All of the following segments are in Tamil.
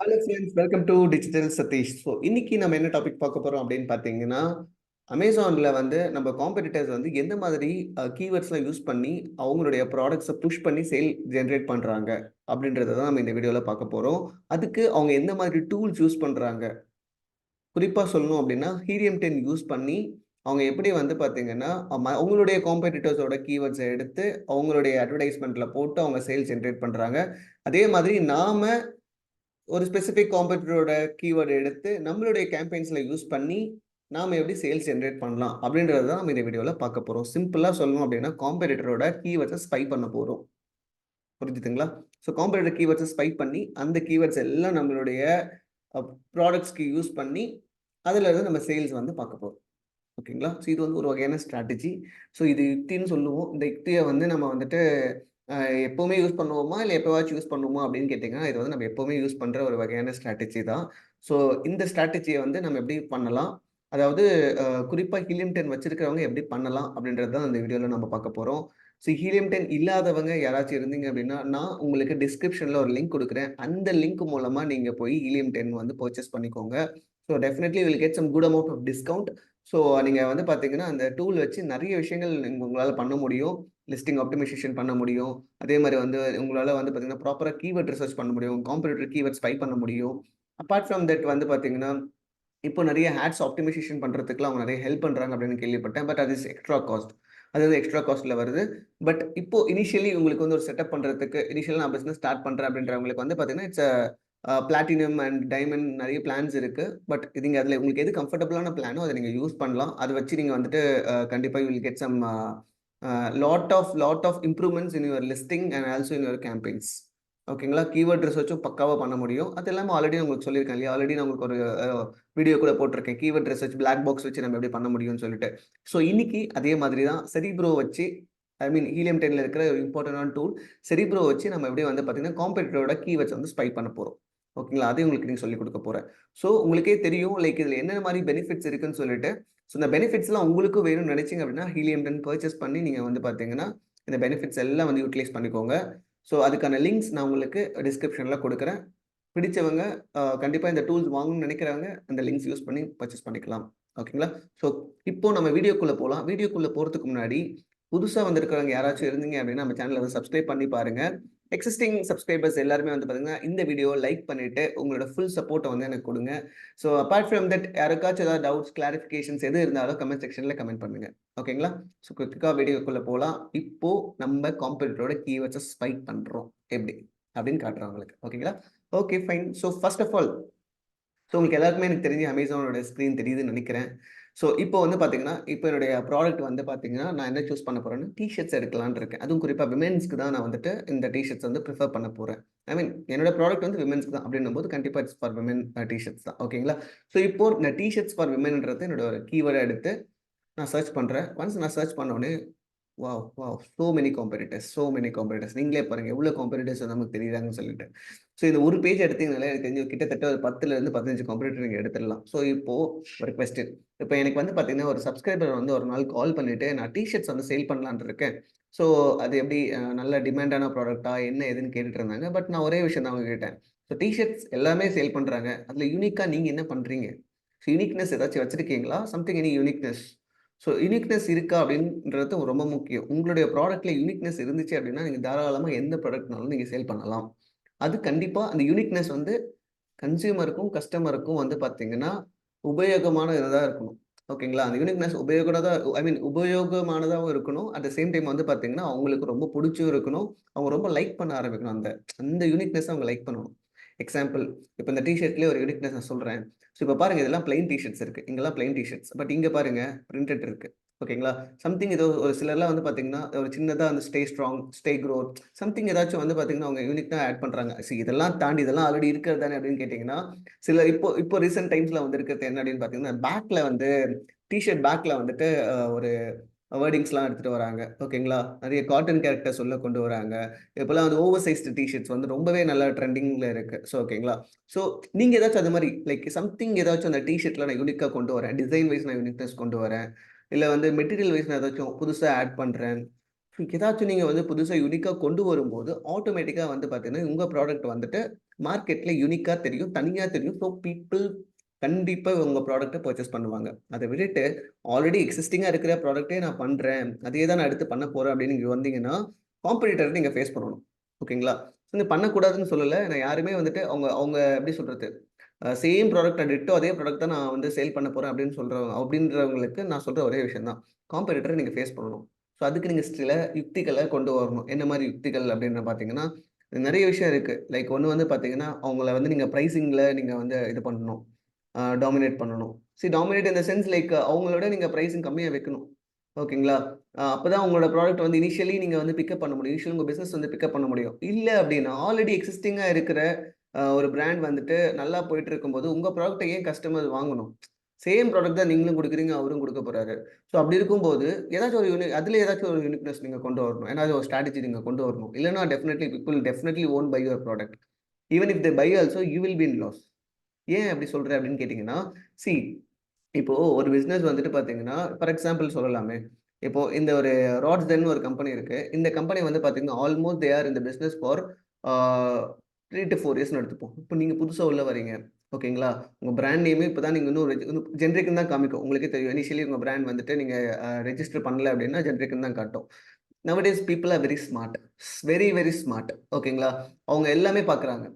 Hello friends, welcome to digital Satish. So இன்னைக்கு நம்ம என்ன டாபிக் பார்க்க போறோம் அப்படின்னு பார்த்தீங்கன்னா, அமேசான்ல வந்து நம்ம காம்படிட்டர்ஸ் வந்து எந்த மாதிரி கீவேர்ட்ஸ்லாம் யூஸ் பண்ணி அவங்களுடைய ப்ராடக்ட்ஸை புஷ் பண்ணி சேல் ஜென்ரேட் பண்றாங்க அப்படின்றத தான் நம்ம இந்த வீடியோல பார்க்க போறோம். அதுக்கு அவங்க எந்த மாதிரி டூல்ஸ் யூஸ் பண்றாங்க, குறிப்பா சொல்லணும் அப்படின்னா ஹீலியம் 10 யூஸ் பண்ணி அவங்க எப்படி வந்து பார்த்தீங்கன்னா, அவங்களுடைய காம்படிட்டர்ஸோட கீவேர்ட்ஸை எடுத்து அவங்களுடைய அட்வர்டைஸ்மெண்ட்ல போட்டு அவங்க சேல் ஜென்ரேட் பண்றாங்க. அதே மாதிரி நாம ஒரு ஸ்பெசிஃபிக் காம்படிட்டரோட கீவேர்ட் எடுத்து நம்மளுடைய கேம்பெயின்ஸ்ல யூஸ் பண்ணி நாம எப்படி சேல்ஸ் ஜென்ரேட் பண்ணலாம் அப்படின்றத தான் நம்ம இந்த வீடியோல பார்க்க போறோம். சிம்பிளா சொல்லணும் அப்படின்னா காம்படிட்டரோட கீவேர்ட்ஸை ஸ்பை பண்ண போறோம். புரிஞ்சுதுங்களா? ஸோ காம்படிட்டர் கீவேர்ட்ஸை ஸ்பை பண்ணி அந்த கீவேர்ட்ஸ் எல்லாம் நம்மளுடைய ப்ராடக்ட்ஸ்க்கு யூஸ் பண்ணி அதுல இருந்து நம்ம சேல்ஸ் வந்து பார்க்க போறோம். ஓகேங்களா? ஸோ இது வந்து ஒரு வகையான ஸ்ட்ராட்டஜி. ஸோ இது யுக்தின்னு சொல்லுவோம். இந்த யுக்திய வந்து நம்ம வந்துட்டு அ எப்பவுமே யூஸ் பண்ணுவோமா? இல்ல எப்பவாச்சும் யூஸ் பண்ணுவோமா? அப்படின்னு கேட்டீங்கன்னா, இது வந்து நம்ம எப்பவுமே யூஸ் பண்ற ஒரு வகையான ஸ்ட்ராட்டஜி தான். ஸோ இந்த ஸ்ட்ராட்டஜிய வந்து நம்ம எப்படி பண்ணலாம்? அதாவது குறிப்பா ஹீலியம் 10 வச்சிருக்கிறவங்க எப்படி பண்ணலாம்? அப்படின்றது தான் இந்த வீடியோல நம்ம பார்க்க போறோம். ஸோ ஹீலியம் 10 இல்லாதவங்க யாராச்சும் இருந்தீங்க அப்படின்னா, நான் உங்களுக்கு டிஸ்கிரிப்ஷன்ல ஒரு லிங்க் குடுக்குறேன். அந்த லிங்க் மூலமா நீங்க போய் ஹீலியம் 10 வந்து பர்ச்சேஸ் பண்ணிக்கோங்க. So definitely you will get some good amount of discount. So நீங்க வந்து பார்த்தீங்கன்னா, அந்த டூல் வச்சு நெறைய விஷயங்கள் உங்களால பண்ண முடியும். லிஸ்டிங் ஆப்டிமைசேஷன் பண்ண முடியும். அதே மாரி வந்து உங்களால வந்து பார்த்தீங்கன்னா, ப்ராப்பரா கீவர்ட் ரிசர்ச் பண்ண முடியும். காம்படிட்டர் கீவேர்ட் ஸ்பை பண்ண முடியும். அபார்ட் ஃப்ரம் தட் வந்து பார்த்தீங்கன்னா, இப்போ நெறைய ஆட்ஸ் ஆப்டிமைசேஷன் பண்றதுக்குலாம் அவங்க நெறைய ஹெல்ப் பண்றாங்க அப்படின்னு கேள்விப்பட்டேன். பட் அது இஸ் எக்ஸ்ட்ரா காஸ்ட். அது வந்து எக்ஸ்ட்ரா காஸ்ட்ல வருது. பட் இப்போ இனிஷியலி உங்களுக்கு வந்து ஒரு செட்டப் பண்றதுக்கு, இனிஷியலா நான் பிசினஸ் ஸ்டார்ட் பண்றேன் அப்படின்றவங்களுக்கு வந்து பார்த்தீங்கன்னா, இட்ஸ் பிளாட்டினம் அண்ட் டைமண்ட் நெறைய பிளான்ஸ் இருக்கு. பட் நீங்க அதுல உங்களுக்கு எது கம்ஃபர்டபுளான பிளானோ அத நீங்க யூஸ் பண்ணலாம். அத வச்சு நீங்க வந்துட்டு கண்டிப்பா you will get some lot of improvements in your listing and also in your campaigns. ஓகேங்களா? கீவர்ட் ரிசர்ச்சும் பக்காவா பண்ண முடியும். அது இல்லாம ஆல்ரெடி நான் உங்களுக்கு சொல்லியிருக்கேன் இல்லையா? ஆல்ரெடி நான் உங்களுக்கு ஒரு வீடியோ கூட போட்டிருக்கேன். கீவர்ட் ரிசர்ச் பிளாக் பாக்ஸ் வச்சு நம்ம எப்படி பண்ண முடியும்னு சொல்லிட்டு. ஸோ இன்னைக்கு அதே மாதிரி தான் செரிப்ரோ வச்சு ஐ மீன் ஹீலியம் 10ல இருக்கிற ஒரு இம்பார்ட்டன்டான டூல் செரிப்ரோ வச்சு நம்ம எப்படி வந்து பார்த்தீங்கன்னா, காம்படிட்டரோட கீவேர்ட்ஸ் வந்து ஸ்பை பண்ண போறோம். ஓகேங்களா? அதையும் உங்களுக்கு இன்னைக்கு சொல்லிக் குடுக்க போறேன். ஸோ உங்களுக்கே தெரியும் லைக் இதுல என்னென்ன மாரி பெனிஃபிட்ஸ் இருக்குன்னு சொல்லிட்டு. ஸோ இந்த பெனிஃபிட்ஸ்லாம் உங்களுக்கும் வேணும்னு நினைச்சீங்க அப்படின்னா, ஹீலியம் 10 பர்ச்சேஸ் பண்ணி நீங்க வந்து பார்த்தீங்கன்னா, இந்த பெனிஃபிட்ஸ் எல்லாம் வந்து யூட்டிலைஸ் பண்ணிக்கோங்க. ஸோ அதுக்கான லிங்க்ஸ் நான் உங்களுக்கு டிஸ்கிரிப்ஷன்ல குடுக்குறேன். பிடிச்சவங்க கண்டிப்பா இந்த டூல்ஸ் வாங்கணும்னு நினைக்கிறவங்க, அந்த லிங்க்ஸ் யூஸ் பண்ணி பர்ச்சேஸ் பண்ணிக்கலாம். ஓகேங்களா? ஸோ இப்போ நம்ம வீடியோக்குள்ள போலாம். வீடியோக்குள்ள போறதுக்கு முன்னாடி, புதுசா வந்திருக்கிறவங்க யாராச்சும் இருந்தீங்க அப்படின்னா, நம்ம சேனல வந்து சப்ஸ்கிரைப் பண்ணி பாருங்க. எக்ஸிஸ்டிங் சப்ஸ்கிரைபர்ஸ் எல்லாருமே வந்து பார்த்தீங்கன்னா, இந்த வீடியோவ லைக் பண்ணிட்டு, உங்களோட ஃபுல் சப்போர்ட்ட வந்து எனக்கு குடுங்க. ஸோ அபார்ட் ஃப்ரம் தட் யாருக்காச்சும் ஏதாவது டவுட்ஸ், கிளாரிஃபிகேஷன்ஸ் எது இருந்தாலும் கமெண்ட் செக்ஷன்ல கமெண்ட் பண்ணுங்க. ஓகேங்களா? ஸோ குயிக்கா வீடியோக்குள்ள போலாம். இப்போ நம்ம காம்படிட்டரோட கீவேர்ட்ஸ ஸ்பை பண்றோம். எப்படி? அப்படின்னு காட்டுறேன் உங்களுக்கு. ஓகேங்களா? Okay, fine. So first of all உங்களுக்கு எல்லாருக்குமே எனக்கு தெரிஞ்சு அமேசானோட ஸ்க்ரீன் தெரியுதுன்னு நெனைக்கிறேன். ஸோ இப்போ வந்து பார்த்தீங்கன்னா, இப்போ என்னுடைய ப்ராடக்ட் வந்து பார்த்தீங்கன்னா, நான் என்ன சூஸ் பண்ண போறேன்னா, டீ ஷர்ட்ஸ் எடுக்கலான்னு இருக்கேன். அதுவும் குறிப்பா விமென்ஸ்க்கு தான் நான் வந்துட்டு இந்த டீ ஷர்ட்ஸ் வந்து பிரிஃபர் பண்ண போறேன். ஐ மீன் என்னோட ப்ராடக்ட் வந்து விமென்ஸ்க்கு தான் அப்படின்னும்போது கண்டிப்பா it's for women T shirts தான். ஓகேங்களா? ஸோ இப்போ இந்த டீ ஷர்ட்ஸ் ஃபார் விமென்ன்றது என்னோட கீவேர்டா எடுத்து நான் சர்ச் பண்றேன். ஒன்ஸ் நான் சர்ச் பண்ண உடனே wow! Wow! So many competitors, so many competitors. நீங்களே பாருங்க எவ்வளோ காம்படிட்டர்ஸ் நமக்கு தெரியுறாங்கன்னு சொல்லிட்டு. ஸோ இந்த ஒரு பேஜ் எடுத்தீங்கனாலே எனக்கு தெரிஞ்சு கிட்டத்தட்ட ஒரு 10லருந்து 15 காம்படிட்டர் நீங்க எடுத்துடலாம். ஸோ இப்போ ஒரு கொஸ்டின். இப்போ எனக்கு வந்து பார்த்தீங்கன்னா, ஒரு சப்ஸ்கிரைபர் வந்து ஒரு நாள் கால் பண்ணிட்டு, நான் டீ ஷர்ட்ஸ் வந்து சேல் பண்ணலான்ட்டு இருக்கேன். ஸோ அது எப்படி நல்ல டிமாண்டான ப்ராடக்ட்டா என்ன ஏதுன்னு கேட்டுட்டு இருந்தாங்க. பட் நான் ஒரே விஷயம் தான் அவங்க கேட்டேன். ஸோ டீ ஷர்ட்ஸ் எல்லாமே சேல் பண்றாங்க. அதில யூனிக்கா நீங்க என்ன பண்றீங்க? ஸோ யூனிக்னெஸ் ஏதாச்சும் வச்சிருக்கீங்களா? Something any uniqueness. So uniqueness இருக்கா அப்படின்றது ரொம்ப முக்கியம். உங்களுடைய ப்ராடக்ட்ல யூனிக்னெஸ் இருந்துச்சு அப்படின்னா, நீங்க தாராளமா எந்த ப்ராடக்ட்னாலும் நீங்க சேல் பண்ணலாம். அது கண்டிப்பா அந்த யூனிக்னெஸ் வந்து கன்சியூமருக்கும், கஸ்டமருக்கும் வந்து பார்த்தீங்கன்னா, உபயோகமானதா இருக்கணும். ஓகேங்களா? அந்த யூனிக்னெஸ் உபயோகமானதா ஐ மீன் உபயோகமானதாவும் இருக்கணும். அட் த சேம் டைம் வந்து பார்த்தீங்கன்னா, அவங்களுக்கு ரொம்ப புடிச்சும் இருக்கணும். அவங்க ரொம்ப லைக் பண்ண ஆரம்பிக்கணும். அந்த அந்த யூனிக்னெஸ்ஸ அவங்க லைக் பண்ணணும். எக்ஸாம்பிள் இப்ப இந்த டீ ஷர்ட்லயே ஒரு யூனிக்னெஸ் நான் சொல்றேன். ஸோ இப்ப பாருங்க இதெல்லாம் பிளெயின் டீ ஷர்ட்ஸ் இருக்கு. இங்கலாம் பிளெயின் டீ ஷர்ட்ஸ். பட் இங்க பாருங்க பிரிண்டட் இருக்கு. ஓகேங்களா? சம்திங் ஏதோ ஒரு சிலர்லாம் வந்து பார்த்தீங்கன்னா, ஒரு சின்னதா அந்த stay strong, stay growth something ஏதாச்சும் வந்து பார்த்தீங்கன்னா, அவங்க யூனிக்கா ஆட் பண்றாங்க. இதெல்லாம் தாண்டி இதெல்லாம் ஆல்ரெடி இருக்கிறது தானே அப்படின்னு கேட்டீங்கன்னா, சில இப்போ இப்போ ரீசென்ட் டைம்ஸ்ல வந்திருக்கிறது என்ன அப்படின்னு பார்த்தீங்கன்னா, பேக்ல வந்து டீ ஷர்ட் பேக்ல வந்துட்டு ஒரு வேர்டிங்ஸ்லாம் எடுத்துட்டு வராங்க. ஓகேங்களா? நெறைய கார்ட்டூன் கேரக்டர்ஸ் உள்ள கொண்டு வராங்க. இப்போலாம் வந்து ஓவர் சைஸ்டு டீ ஷர்ட்ஸ் வந்து ரொம்பவே நல்லா ட்ரெண்டிங்ல இருக்கு. ஸோ ஓகேங்களா? ஸோ நீங்க ஏதாச்சும் அது மாரி லைக் சம்திங் ஏதாச்சும் அந்த டீ ஷர்ட்ல நான் யூனிக்கா கொண்டு வரேன். டிசைன் வைஸ் நான் யூனிக்னெஸ் கொண்டு வரேன். இல்ல வந்து மெட்டீரியல் வைஸ் நான் ஏதாச்சும் புதுசா ஆட் பண்றேன். ஏதாச்சும் நீங்க வந்து புதுசா யூனிக்கா கொண்டு வரும்போது, ஆட்டோமேட்டிக்கா வந்து பார்த்தீங்கன்னா, உங்க ப்ராடக்ட் வந்துட்டு மார்க்கெட்ல யூனிக்கா தெரியும். தனியா தெரியும். ஸோ பீப்பிள் கண்டிப்பா உங்க ப்ராடக்ட்ட பர்ச்சேஸ் பண்ணுவாங்க. அத விட்டுட்டு ஆல்ரெடி எக்ஸிஸ்டிங்கா இருக்கிற ப்ராடக்ட்டே நான் பண்றேன். அதே தான் நான் அடுத்து பண்ண போறேன் அப்படின்னு நீங்க வந்தீங்கன்னா, காம்படிட்டர நீங்க ஃபேஸ் பண்ணணும். ஓகேங்களா? நீங்க பண்ணக்கூடாதுன்னு சொல்லல. நான் யாருமே வந்துட்டு அவங்க அவங்க எப்படி சொல்றது? சேம் ப்ராடக்ட்ட டிட்டோ அதே ப்ராடக்ட் தான் நான் வந்து சேல் பண்ண போறேன் அப்படின்றவங்களுக்கு நான் சொல்ற ஒரே விஷயம் தான். காம்படிட்டர நீங்க ஃபேஸ் பண்ணணும். ஸோ அதுக்கு நீங்க சில யுக்திகள கொண்டு வரணும். என்ன மாரி யுக்திகள் அப்படின்னு பார்த்தீங்கன்னா, நெறைய விஷயம் இருக்கு. லைக் ஒண்ணு வந்து பார்த்தீங்கன்னா, அவங்கள வந்து நீங்க பிரைசிங்ல நீங்க வந்து இது பண்ணணும். டாமினேட் பண்ணணும். Dominate in the sense like அவங்கள விட நீங்க பிரைசிங் கம்மியா வைக்கணும். ஓகேங்களா? அப்பதான் உங்களோட ப்ராடக்ட் வந்து இனிஷியலி நீங்க வந்து பிக்கப் பண்ண முடியும். இனிஷியல் உங்க பிசினஸ் வந்து பிக்கப் பண்ண முடியும். இல்ல அப்டின்னா, ஆல்ரெடி எக்ஸிஸ்டிங்கா இருக்கிற ஒரு பிராண்ட் வந்துட்டு நல்லா போயிட்டு இருக்கும்போது, உங்க ப்ராடக்ட்ட ஏன் கஸ்டமர் வாங்கணும்? சேம் ப்ராடக்ட் தான் நீங்களும் குடுக்குறீங்க, அவரும் குடுக்க போறாரு. அப்படி இருக்கும்போது, ஏதாச்சும் ஒரு அதில ஏதாச்சும் ஒரு யூனிக்னெஸ் நீங்க கொண்டு வரணும். ஏதாவது ஒரு ஸ்ட்ராட்டஜி நீங்க கொண்டு வரணும். இல்லன்னா people definitely won't buy your product. Even if they buy also you will be in loss. ஏன் அப்படி சொல்றேன் அப்படின்னு கேட்டீங்கன்னா, சி இப்போ ஒரு பிசினஸ் வந்துட்டு பார்த்தீங்கன்னா, ஃபார் எக்ஸாம்பிள் சொல்லலாமே. இப்போ இந்த ஒரு ராட்ஸ்டென்னு ஒரு கம்பெனி இருக்கு. இந்த கம்பெனி வந்து பார்த்தீங்கன்னா, almost they are in the business for a 3 to 4 இயர்ஸ்ன்னு எடுத்துப்போம். இப்போ நீங்க புதுசா உள்ள வரீங்க. ஓகேங்களா? உங்க பிராண்ட் நேமே இப்ப தான் நீங்க இன்னும் ஜெனரிக்ன்னு தான் காமிக்கும். உங்களுக்கே தெரியும். இனிஷியலி உங்க பிராண்ட் வந்துட்டு நீங்க ரெஜிஸ்டர் பண்ணல அப்படின்னா ஜெனரிக்ன்னு தான் காட்டும். Nowadays people are very smart. Very, very smart. ஓகேங்களா? அவங்க எல்லாமே பார்க்குறாங்க.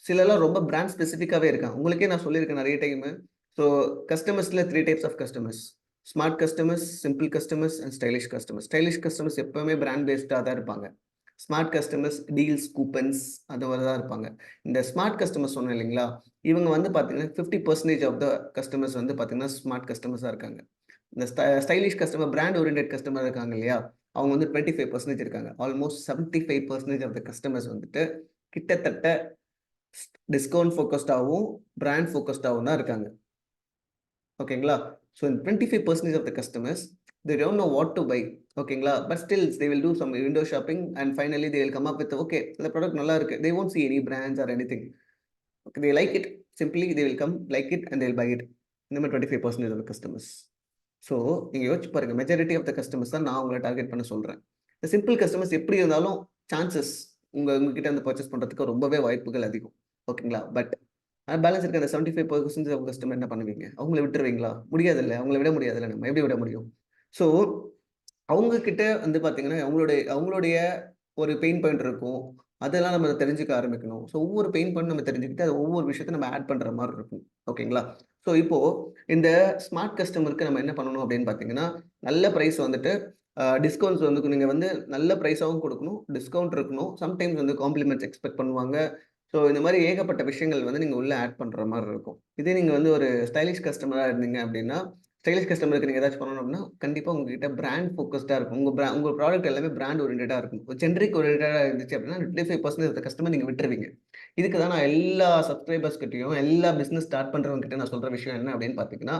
சிலர்லாம் ரொம்ப பிராண்ட் ஸ்பெசிஃபிக்காவே இருக்காங்க. உங்களுக்கே நான் சொல்லியிருக்கேன் நெறைய டைமு. ஸோ கஸ்டமர்ஸ்ல 3 types of customers. Smart customers, simple customers and stylish customers. Stylish customers எப்பவுமே பிராண்ட் பேஸ்டா தான் இருப்பாங்க. ஸ்மார்ட் கஸ்டமர்ஸ் டீல்ஸ், கூப்பன்ஸ் அந்த மாரி தான் இருப்பாங்க. இந்த ஸ்மார்ட் கஸ்டமர்ஸ் சொன்னேன் இல்லைங்களா? இவங்க வந்து பார்த்தீங்கன்னா, 50% ஆஃப் த கஸ்டமர்ஸ் வந்து பார்த்தீங்கன்னா, ஸ்மார்ட் கஸ்டமர்ஸா இருக்காங்க. இந்த stylish customer, brand oriented customer இருக்காங்க இல்லையா? அவங்க வந்து 25% இருக்காங்க. ஆல்மோஸ்ட் 75% ஆஃப் த கஸ்டமர்ஸ் வந்துட்டு கிட்டத்தட்ட டிஸ்கவுண்ட் ஃபோகஸ்டாவும், பிராண்ட் ஃபோகஸ்டாவும் தான் இருக்காங்க. ஓகேங்களா? இந்த 25% of the customers, they don't know what to buy. ஓகேங்களா? But still they will do some window shopping and finally they will come up with okay இந்த ப்ராடக்ட் நல்லா இருக்கு. They won't see any brands or anything. Okay they like it. Simply they will come, like it and they will buy it. இந்த மாரி 25% ஆஃப் த கஸ்டமர்ஸ். ஸோ நீங்க யோசிச்சு பாருங்க. மெஜாரிட்டி ஆஃப் த கஸ்டமர்ஸ் தான் நான் உங்கள டார்கெட் பண்ண சொல்றேன். இந்த சிம்பிள் கஸ்டமர்ஸ் எப்படி இருந்தாலும் சான்சஸ் உங்ககிட்ட இருந்து பர்ச்சேஸ் பண்றதுக்கு ரொம்பவே வாய்ப்புகள் அதிகம். ஓகேங்களா? பட் பேலன்ஸ் இருக்க அந்த 75% ஆஃப் கஸ்டமர் என்ன பண்ணுவீங்க? அவங்கள விட்டுருவீங்களா? முடியாதுல்ல. அவங்கள விட முடியாதுல்ல நம்ம. எப்படி விட முடியும்? ஸோ அவங்க கிட்ட வந்து பார்த்தீங்கன்னா, அவங்களுடைய ஒரு பெயின் பாயிண்ட் இருக்கும். அதெல்லாம் நம்ம தெரிஞ்சுக்க ஆரம்பிக்கணும். ஒவ்வொரு பெயின் பாயிண்ட் நம்ம தெரிஞ்சுக்கிட்டு, அது ஒவ்வொரு விஷயத்த நம்ம ஆட் பண்ற மாரி இருக்கும். ஓகேங்களா? இப்போ இந்த ஸ்மார்ட் கஸ்டமருக்கு நம்ம என்ன பண்ணணும் அப்படின்னு பார்த்தீங்கன்னா, நல்ல பிரைஸ் வந்துட்டு டிஸ்கவுண்ட்ஸ் வந்து நீங்க வந்து நல்ல பிரைஸாவும் குடுக்கணும். டிஸ்கவுண்ட் இருக்கணும். சம்டைம்ஸ் வந்து காம்ப்ளிமெண்ட்ஸ் எக்ஸ்பெக்ட் பண்ணுவாங்க. இந்த மாரி ஏகப்பட்ட விஷயங்கள் வந்து நீங்க உள்ள ஆட் பண்ற மாரி இருக்கும். இதே நீங்க வந்து ஒரு ஸ்டைலிஷ் கஸ்டமரா இருந்தீங்க அப்படின்னா, ஸ்டைலிஷ் கஸ்டமருக்கு நீங்க ஏதாச்சும் பண்ணணும் அப்படின்னா, கண்டிப்பா உங்ககிட்ட பிராண்ட் ஃபோக்கஸ்டா இருக்கும். உங்க ப்ராடக்ட் எல்லாமே பிராண்ட் ஓரியன்டடா இருக்கும். ஜெனரிக் ஓரியன்டடா இருந்துச்சு அப்படின்னா 25% ஆஃப் த கஸ்டமர் நீங்க விட்டுருவீங்க. இதுக்கு தான் நான் எல்லா சப்ஸ்கிரைபர்ஸ் கிட்டயும், எல்லா பிசினஸ் ஸ்டார்ட் பண்றவங்க கிட்ட நான் சொல்ற விஷயம் என்ன அப்படின்னு பார்த்தீங்கன்னா,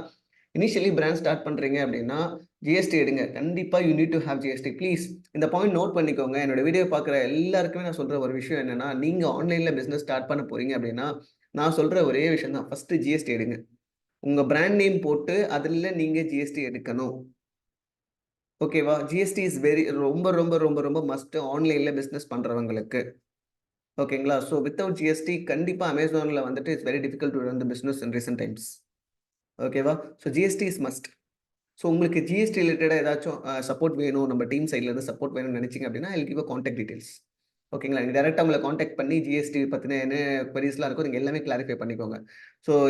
இனிஷியலி பிராண்ட் ஸ்டார்ட் பண்றீங்க அப்படின்னா, ஜிஎஸ்டி எடுங்க. கண்டிப்பா you need to have GST. Please இந்த பாயிண்ட் நோட் பண்ணிக்கோங்க. என்னோட வீடியோ பார்க்குற எல்லாருக்குமே நான் சொல்ற ஒரு விஷயம் என்னன்னா, நீங்க ஆன்லைன்ல பிசினஸ் ஸ்டார்ட் பண்ண போறீங்க அப்படின்னா, நான் சொல்ற ஒரே விஷயம் தான். ஃபர்ஸ்ட் ஜிஎஸ்டி எடுங்க. உங்க பிராண்ட் நேம் போட்டு அதுல நீங்க ஜிஎஸ்டி எடுக்கணும். ஓகேவா? ஜிஎஸ்டி இஸ் வெரி ரொம்ப, ரொம்ப, ரொம்ப, ரொம்ப மஸ்ட் ஆன்லைன்ல பிசினஸ் பண்றவங்களுக்கு. ஓகேங்களா? வித்தவுட் ஜிஎஸ்டி கண்டிப்பா Amazonல வந்துட்டு it's very difficult to run the business in recent times. ஓகேவா? GST is must. உங்களுக்கு ஜிஎஸ்டி ரிலேட்டடா ஏதாச்சும் சப்போர்ட் வேணும், நம்ம டீம் சைட்ல இருந்து சப்போர்ட் வேணும்னு நினைச்சீங்க அப்படின்னா, I will give a contact details. ஓகேங்களா? நீங்க டைரக்ட்டா உங்கள கான்டாக்ட் பண்ணி ஜிஎஸ்டி பத்தின என்ன குவரீஸ்லாம் இருக்கோ, நீங்க எல்லாமே கிளாரிஃபை பண்ணிக்கோங்க.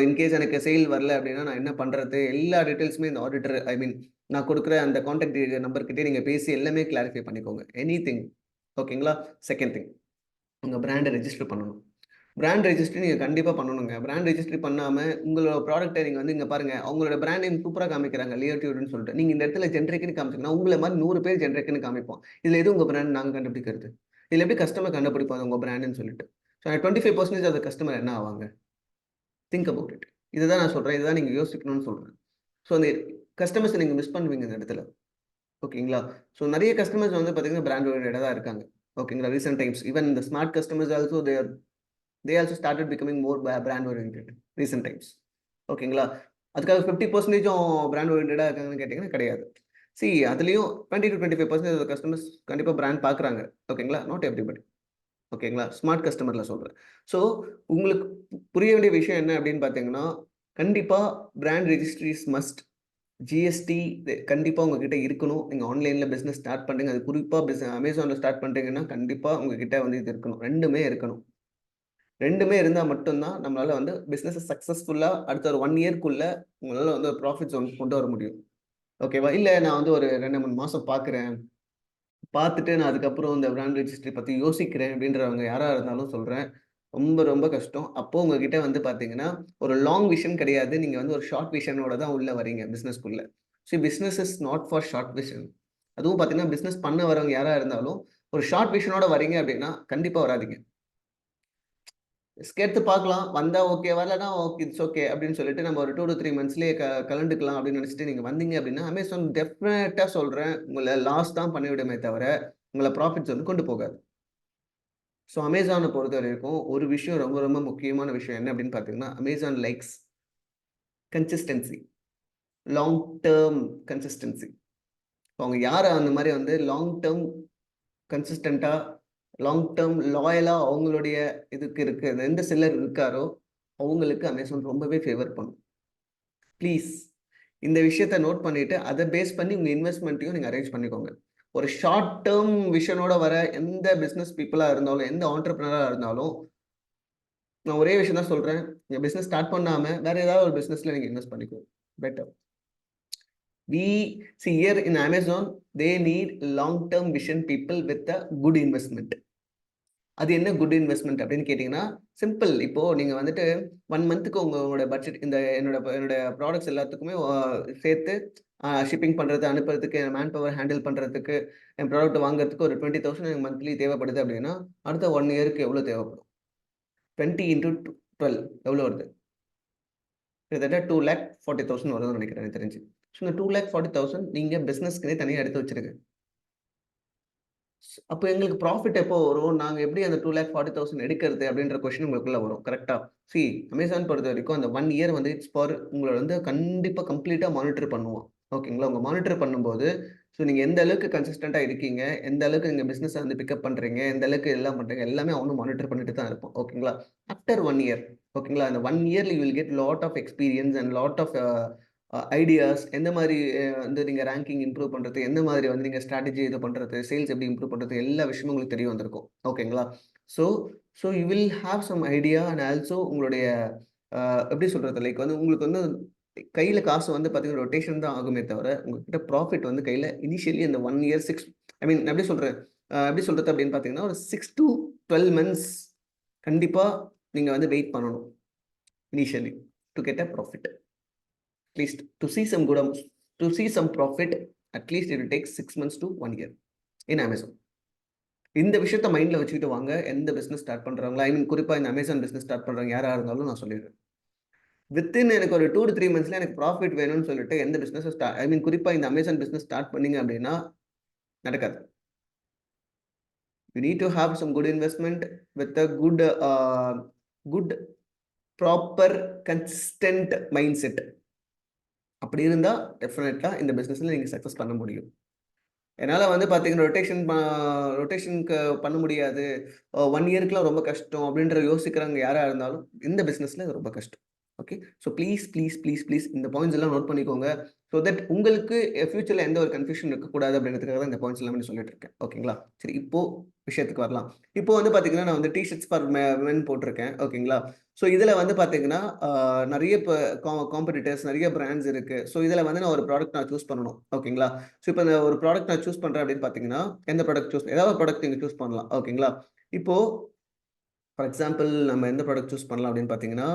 இன்கேஸ் எனக்கு சேல் வரல அப்படின்னா, நான் என்ன பண்றது? எல்லா டீட்டெயில்ஸுமே இந்த ஆடிட்டர் நான் குடுக்குற அந்த கான்டாக்ட் நம்பர் கிட்டயே நீங்க பேசி எல்லாமே கிளாரிஃபை பண்ணிக்கோங்க. எனிதிங். ஓகேங்களா? Second thing. உங்க பிராண்ட ரெஜிஸ்டர் பண்ணணும். பிராண்ட் ரெஜிஸ்ட்ரி நீங்க கண்டிப்பா பண்ணணுங்க. பிராண்ட் ரெஜிஸ்ட்ரி பண்ணாம, உங்களோட ப்ராடக்ட்ட நீங்க வந்து இங்க பாருங்க, அவங்களோட பிராண்ட் நேம் சூப்பரா காமிக்கிறாங்க. லியோட்யூடுன்னு சொல்லிட்டு. நீங்க இந்த இடத்துல ஜெனரிக்ன்னு காமிச்சீங்கன்னா, உங்கள மாரி 100 பேர் ஜெனரிக்ன்னு காமிப்போம். இதுல எது உங்க பிராண்ட் நாங்க கண்டுபிடிக்கிறது? இதுல எப்படி கஸ்டமர் கண்டுபிடிப்பாங்க உங்க பிராண்டுன்னு சொல்லிட்டு? 25% ஆஃப் த கஸ்டமர் என்ன ஆவாங்க? Think about it. இதுதான் நான் சொல்றேன். இதுதான் நீங்க யோசிக்கணும்னு சொல்றேன். அந்த கஸ்டமர்ஸ நீங்க மிஸ் பண்ணுவீங்க இந்த இடத்துல. ஓகேங்களா? நெறைய கஸ்டமர்ஸ் வந்து பார்த்தீங்கன்னா, பிராண்ட் ஓரியன்டடா தான் இருக்காங்க. ஓகேங்களா? Recent times. ஈவன் இந்த smart customers also they also started becoming more brand oriented recent times. ஓகேங்களா? அதுக்காக 50%ம் பிராண்ட் ஓரியன்டடா இருக்காங்கன்னு கேட்டீங்கன்னா கிடையாது. அதுலயும் 20 to 25% கஸ்டமர்ஸ் கண்டிப்பா பிராண்ட் பார்க்குறாங்க. ஓகேங்களா? Not everybody. ஓகேங்களா? ஸ்மார்ட் கஸ்டமர்ல சொல்றேன். ஸோ உங்களுக்கு புரிய வேண்டிய விஷயம் என்ன அப்படின்னு பார்த்தீங்கன்னா, கண்டிப்பா brand registry is must. GST கண்டிப்பா உங்ககிட்ட இருக்கணும். நீங்க ஆன்லைன்ல பிசினஸ் ஸ்டார்ட் பண்றீங்க. அது குறிப்பா Amazonல ஸ்டார்ட் பண்றீங்கன்னா, கண்டிப்பா உங்ககிட்ட வந்து இது இருக்கணும். 2மே இருக்கணும். 2மே இருந்தா மட்டும் தான் நம்மளால வந்து பிசினஸ சக்சஸ்ஃபுல்லா அடுத்த ஒரு 1 இயர்க்குள்ள உங்களால வந்து ஒரு ப்ராஃபிட்ஸ் வந்து கொண்டு வர முடியும். ஓகேவா? இல்ல நான் வந்து ஒரு 2, 3 மாசம் பார்க்குறேன். பார்த்துட்டு நான் அதுக்கப்புறம் இந்த பிராண்ட் ரெஜிஸ்ட்ரி பத்தி யோசிக்கிறேன் அப்படின்றவங்க யாரா இருந்தாலும் சொல்றேன். ரொம்ப, ரொம்ப கஷ்டம். அப்போ உங்ககிட்ட வந்து பார்த்தீங்கன்னா, ஒரு லாங் விஷன் கிடையாது. நீங்க வந்து ஒரு ஷார்ட் விஷனோட தான் உள்ள வரீங்க பிசினஸ்க்குள்ள. Business is not for short vision. அதுவும் பார்த்தீங்கன்னா, பிசினஸ் பண்ண வரவங்க யாரா இருந்தாலும், ஒரு ஷார்ட் விஷனோட வரீங்க அப்படின்னா, கண்டிப்பா வராதீங்க. ரிஸ்க் எடுத்து பார்க்கலாம். வந்தா ஓகே. வரலன்னா ஓகே. இட்ஸ் ஓகே அப்படின்னு சொல்லிட்டு நம்ம ஒரு 2 to 3 மந்த்ஸ்லயே கலண்டுக்கலாம் அப்படின்னு நினைச்சுட்டு நீங்க வந்தீங்க அப்படின்னா, Amazon டெஃபினட்டா சொல்றேன். உங்கள லாஸ் தான் பண்ணிவிடுமே தவிர, உங்கள ப்ராஃபிட்ஸ் வந்து கொண்டு போகாது. Amazonன பொறுத்தவரைக்கும் ஒரு விஷயம் ரொம்ப, ரொம்ப முக்கியமான விஷயம் என்ன அப்படின்னு பார்த்தீங்கன்னா, Amazon likes consistency. Long term consistency. அவங்க யாரு அந்த மாரி வந்து லாங் டெர்ம் கன்சிஸ்டென்ட்டா, லாங் டெர்ம் லாயலா அவங்களுடைய இதுக்கு இருக்கு. எந்த செல்லர் இருக்காரோ, அவங்களுக்கு Amazon ரொம்பவே ஃபேவர் பண்ணும். ப்ளீஸ் இந்த விஷயத்த நோட் பண்ணிட்டு, அத பேஸ் பண்ணி உங்க இன்வெஸ்ட்மென்ட்டையும் நீங்க அரேஞ்ச் பண்ணிக்கோங்க. ஒரு ஷார்ட் டெர்ம் விஷனோட வர எந்த பிசினஸ் பீப்பிளா இருந்தாலும், எந்த ஆன்டர்பிரினியரா இருந்தாலும், நான் ஒரே விஷயம் தான் சொல்றேன். நீங்க பிசினஸ் ஸ்டார்ட் பண்ணாம, வேற ஏதாவது ஒரு பிசினஸ்ல நீங்க இன்வெஸ்ட் பண்ணிக்கோங்க. Better. Here in Amazon, they need long-term vision people with a good investment. அது என்ன குட் இன்வெஸ்ட்மென்ட் அப்படின்னு கேட்டீங்கன்னா, சிம்பிள். இப்போ நீங்க வந்துட்டு 1 மந்த்துக்கு உங்களோட பட்ஜெட் என்னோட ப்ராடக்ட்ஸ் எல்லாத்துக்குமே சேர்த்து ஷிப்பிங் பண்றது, அனுப்புறதுக்கு, மேன் பவர் ஹேண்டில் பண்றதுக்கு, என் ப்ராடக்ட் வாங்குறதுக்கு ஒரு 20,000 எனக்கு மந்த்லி தேவைப்படுது அப்படின்னா, அடுத்த 1 இயர்க்கு எவ்வளோ தேவைப்படும்? 20 இன்டூ 12 எவ்வளோ வருது? கிட்டத்தட்ட 2,40,000 வருதுன்னு நினைக்கிறேன் எனக்கு தெரிஞ்சு. ஸோ இந்த 2,40,000 நீங்க பிசினஸ்க்குன்னே தனியா எடுத்து வச்சிருங்க. அப்ப எங்களுக்கு ப்ராஃபிட் எப்போ வரும்? நாங்க எப்படி அந்த 2,40,000 எடுக்கிறது? அப்படின்ற கொஸ்டின் உங்களுக்குள்ள வரும். கரெக்ட்டா? சி அமேசான் பொறுத்தவரைக்கும் அந்த 1 இயர் வந்து இட்ஸ் ஃபார் உங்கள வந்து கண்டிப்பா கம்ப்ளீட்டா மானிட்டர் பண்ணுவோம். ஓகேங்களா? உங்க மானிட்டர் பண்ணும்போது, நீங்க எந்த அளவுக்கு கன்சிஸ்டென்ட்டா இருக்கீங்க? எந்த அளவுக்கு நீங்க பிசினஸ வந்து பிக்கப் பண்றீங்க? எந்த அளவுக்கு எல்லாம் பண்றீங்க? எல்லாமே அவனும் மானிட்டர் பண்ணிட்டு தான் இருப்பான். ஓகேங்களா? ஆஃப்டர் 1 இயர் ஓகேங்களா? அந்த 1 இயர்ல you will get lot of experience and lot of ideas எந்த மாரி வந்து நீங்க ரேங்கிங் இம்ப்ரூவ் பண்றது, எந்த மாதிரி வந்து நீங்க ஸ்ட்ராட்டஜி இது பண்றது, சேல்ஸ் எப்படி இம்ப்ரூவ் பண்றது, எல்லா விஷயமும் உங்களுக்கு தெரிய வந்திருக்கும். ஓகேங்களா? So so you will have some idea and also உங்களுடைய எப்படி சொல்றது? லைக் வந்து உங்களுக்கு வந்து கையில காசு வந்து பார்த்தீங்கன்னா, ரொட்டேஷன் தான் ஆகுமே தவிர, உங்ககிட்ட ப்ராஃபிட் வந்து கையில இனிஷியலி அந்த 1 இயர் 6 ஐ மீன் எப்படி சொல்றேன்? எப்படி சொல்றது அப்படின்னு பார்த்தீங்கன்னா, ஒரு 6 to 12 மந்த்ஸ் கண்டிப்பா நீங்க வந்து வெயிட் பண்ணணும். Initially to get a profit. At least to see some profit, at least it will take 6 months to 1 year in Amazon. இந்த விஷயத்த மைண்ட்ல வச்சுக்கிட்டு வாங்க. எந்த பிசினஸ் ஸ்டார்ட் பண்றவங்களா, ஐ மீன் குறிப்பா இந்த Amazon பிசினஸ் ஸ்டார்ட் பண்றவங்க யாரா இருந்தாலும் நான் சொல்லிடுறேன். வித்தின் எனக்கு ஒரு 2 to 3 மந்த்ஸ்ல எனக்கு ப்ராஃபிட் வேணும்னு சொல்லிட்டு எந்த பிசினஸ் ஐ மீன் குறிப்பா இந்த Amazon பிசினஸ் ஸ்டார்ட் பண்ணீங்க அப்படின்னா நடக்காது. You need to have some good investment with a good proper consistent mindset. அப்படி இருந்தா டெஃபினட்டா இந்த பிசினஸ்ல நீங்க சக்சஸ் பண்ண முடியும். என்னால வந்து பார்த்தீங்கன்னா, ரொட்டேஷனுக்கு பண்ண முடியாது. 1 இயர்க்குலாம் ரொம்ப கஷ்டம் அப்டின்ற யோசிக்கிறவங்க யாரா இருந்தாலும், இந்த பிசினஸ்ல இது ரொம்ப கஷ்டம். ஓகே. ப்ளீஸ் இந்த பாயிண்ட்ஸ் எல்லாம் நோட் பண்ணிக்கோங்க. தட் உங்களுக்கு ஃபியூச்சர்ல எந்த ஒரு கன்ஃப்யூஷன் இருக்கக்கூடாது அப்டின்றதுக்காக தான் இந்த பாயிண்ட்ஸ் எல்லாமே சொல்லிட்டு இருக்கேன். ஓகேங்களா? சரி இப்போ விஷயத்துக்கு வரலாம். இப்போ வந்து பார்த்தீங்கன்னா, நான் வந்து டீ ஷர்ட்ஸ் ஃபார் மென் போட்டிருக்கேன். ஓகேங்களா? இதுல வந்து பார்த்தீங்கன்னா, நெறைய இப்ப காம்படிட்டர்ஸ் நெறைய பிராண்ட்ஸ் இருக்கு. இதுல வந்து நான் ஒரு ப்ராடக்ட் நான் சூஸ் பண்ணணும். ஓகேங்களா? இப்ப இந்த ஒரு ப்ராடக்ட் நான் சூஸ் பண்றேன் அப்படின்னு பார்த்தீங்கன்னா, எந்த ப்ராடக்ட் ஏதாவது ஒரு ப்ராடக்ட் நீங்க சூஸ் பண்ணலாம். ஓகேங்களா? இப்போ ஃபார் எக்ஸாம்பிள் நம்ம எந்த ப்ராடக்ட் சூஸ் பண்ணலாம் அப்படின்னு பார்த்தீங்கன்னா,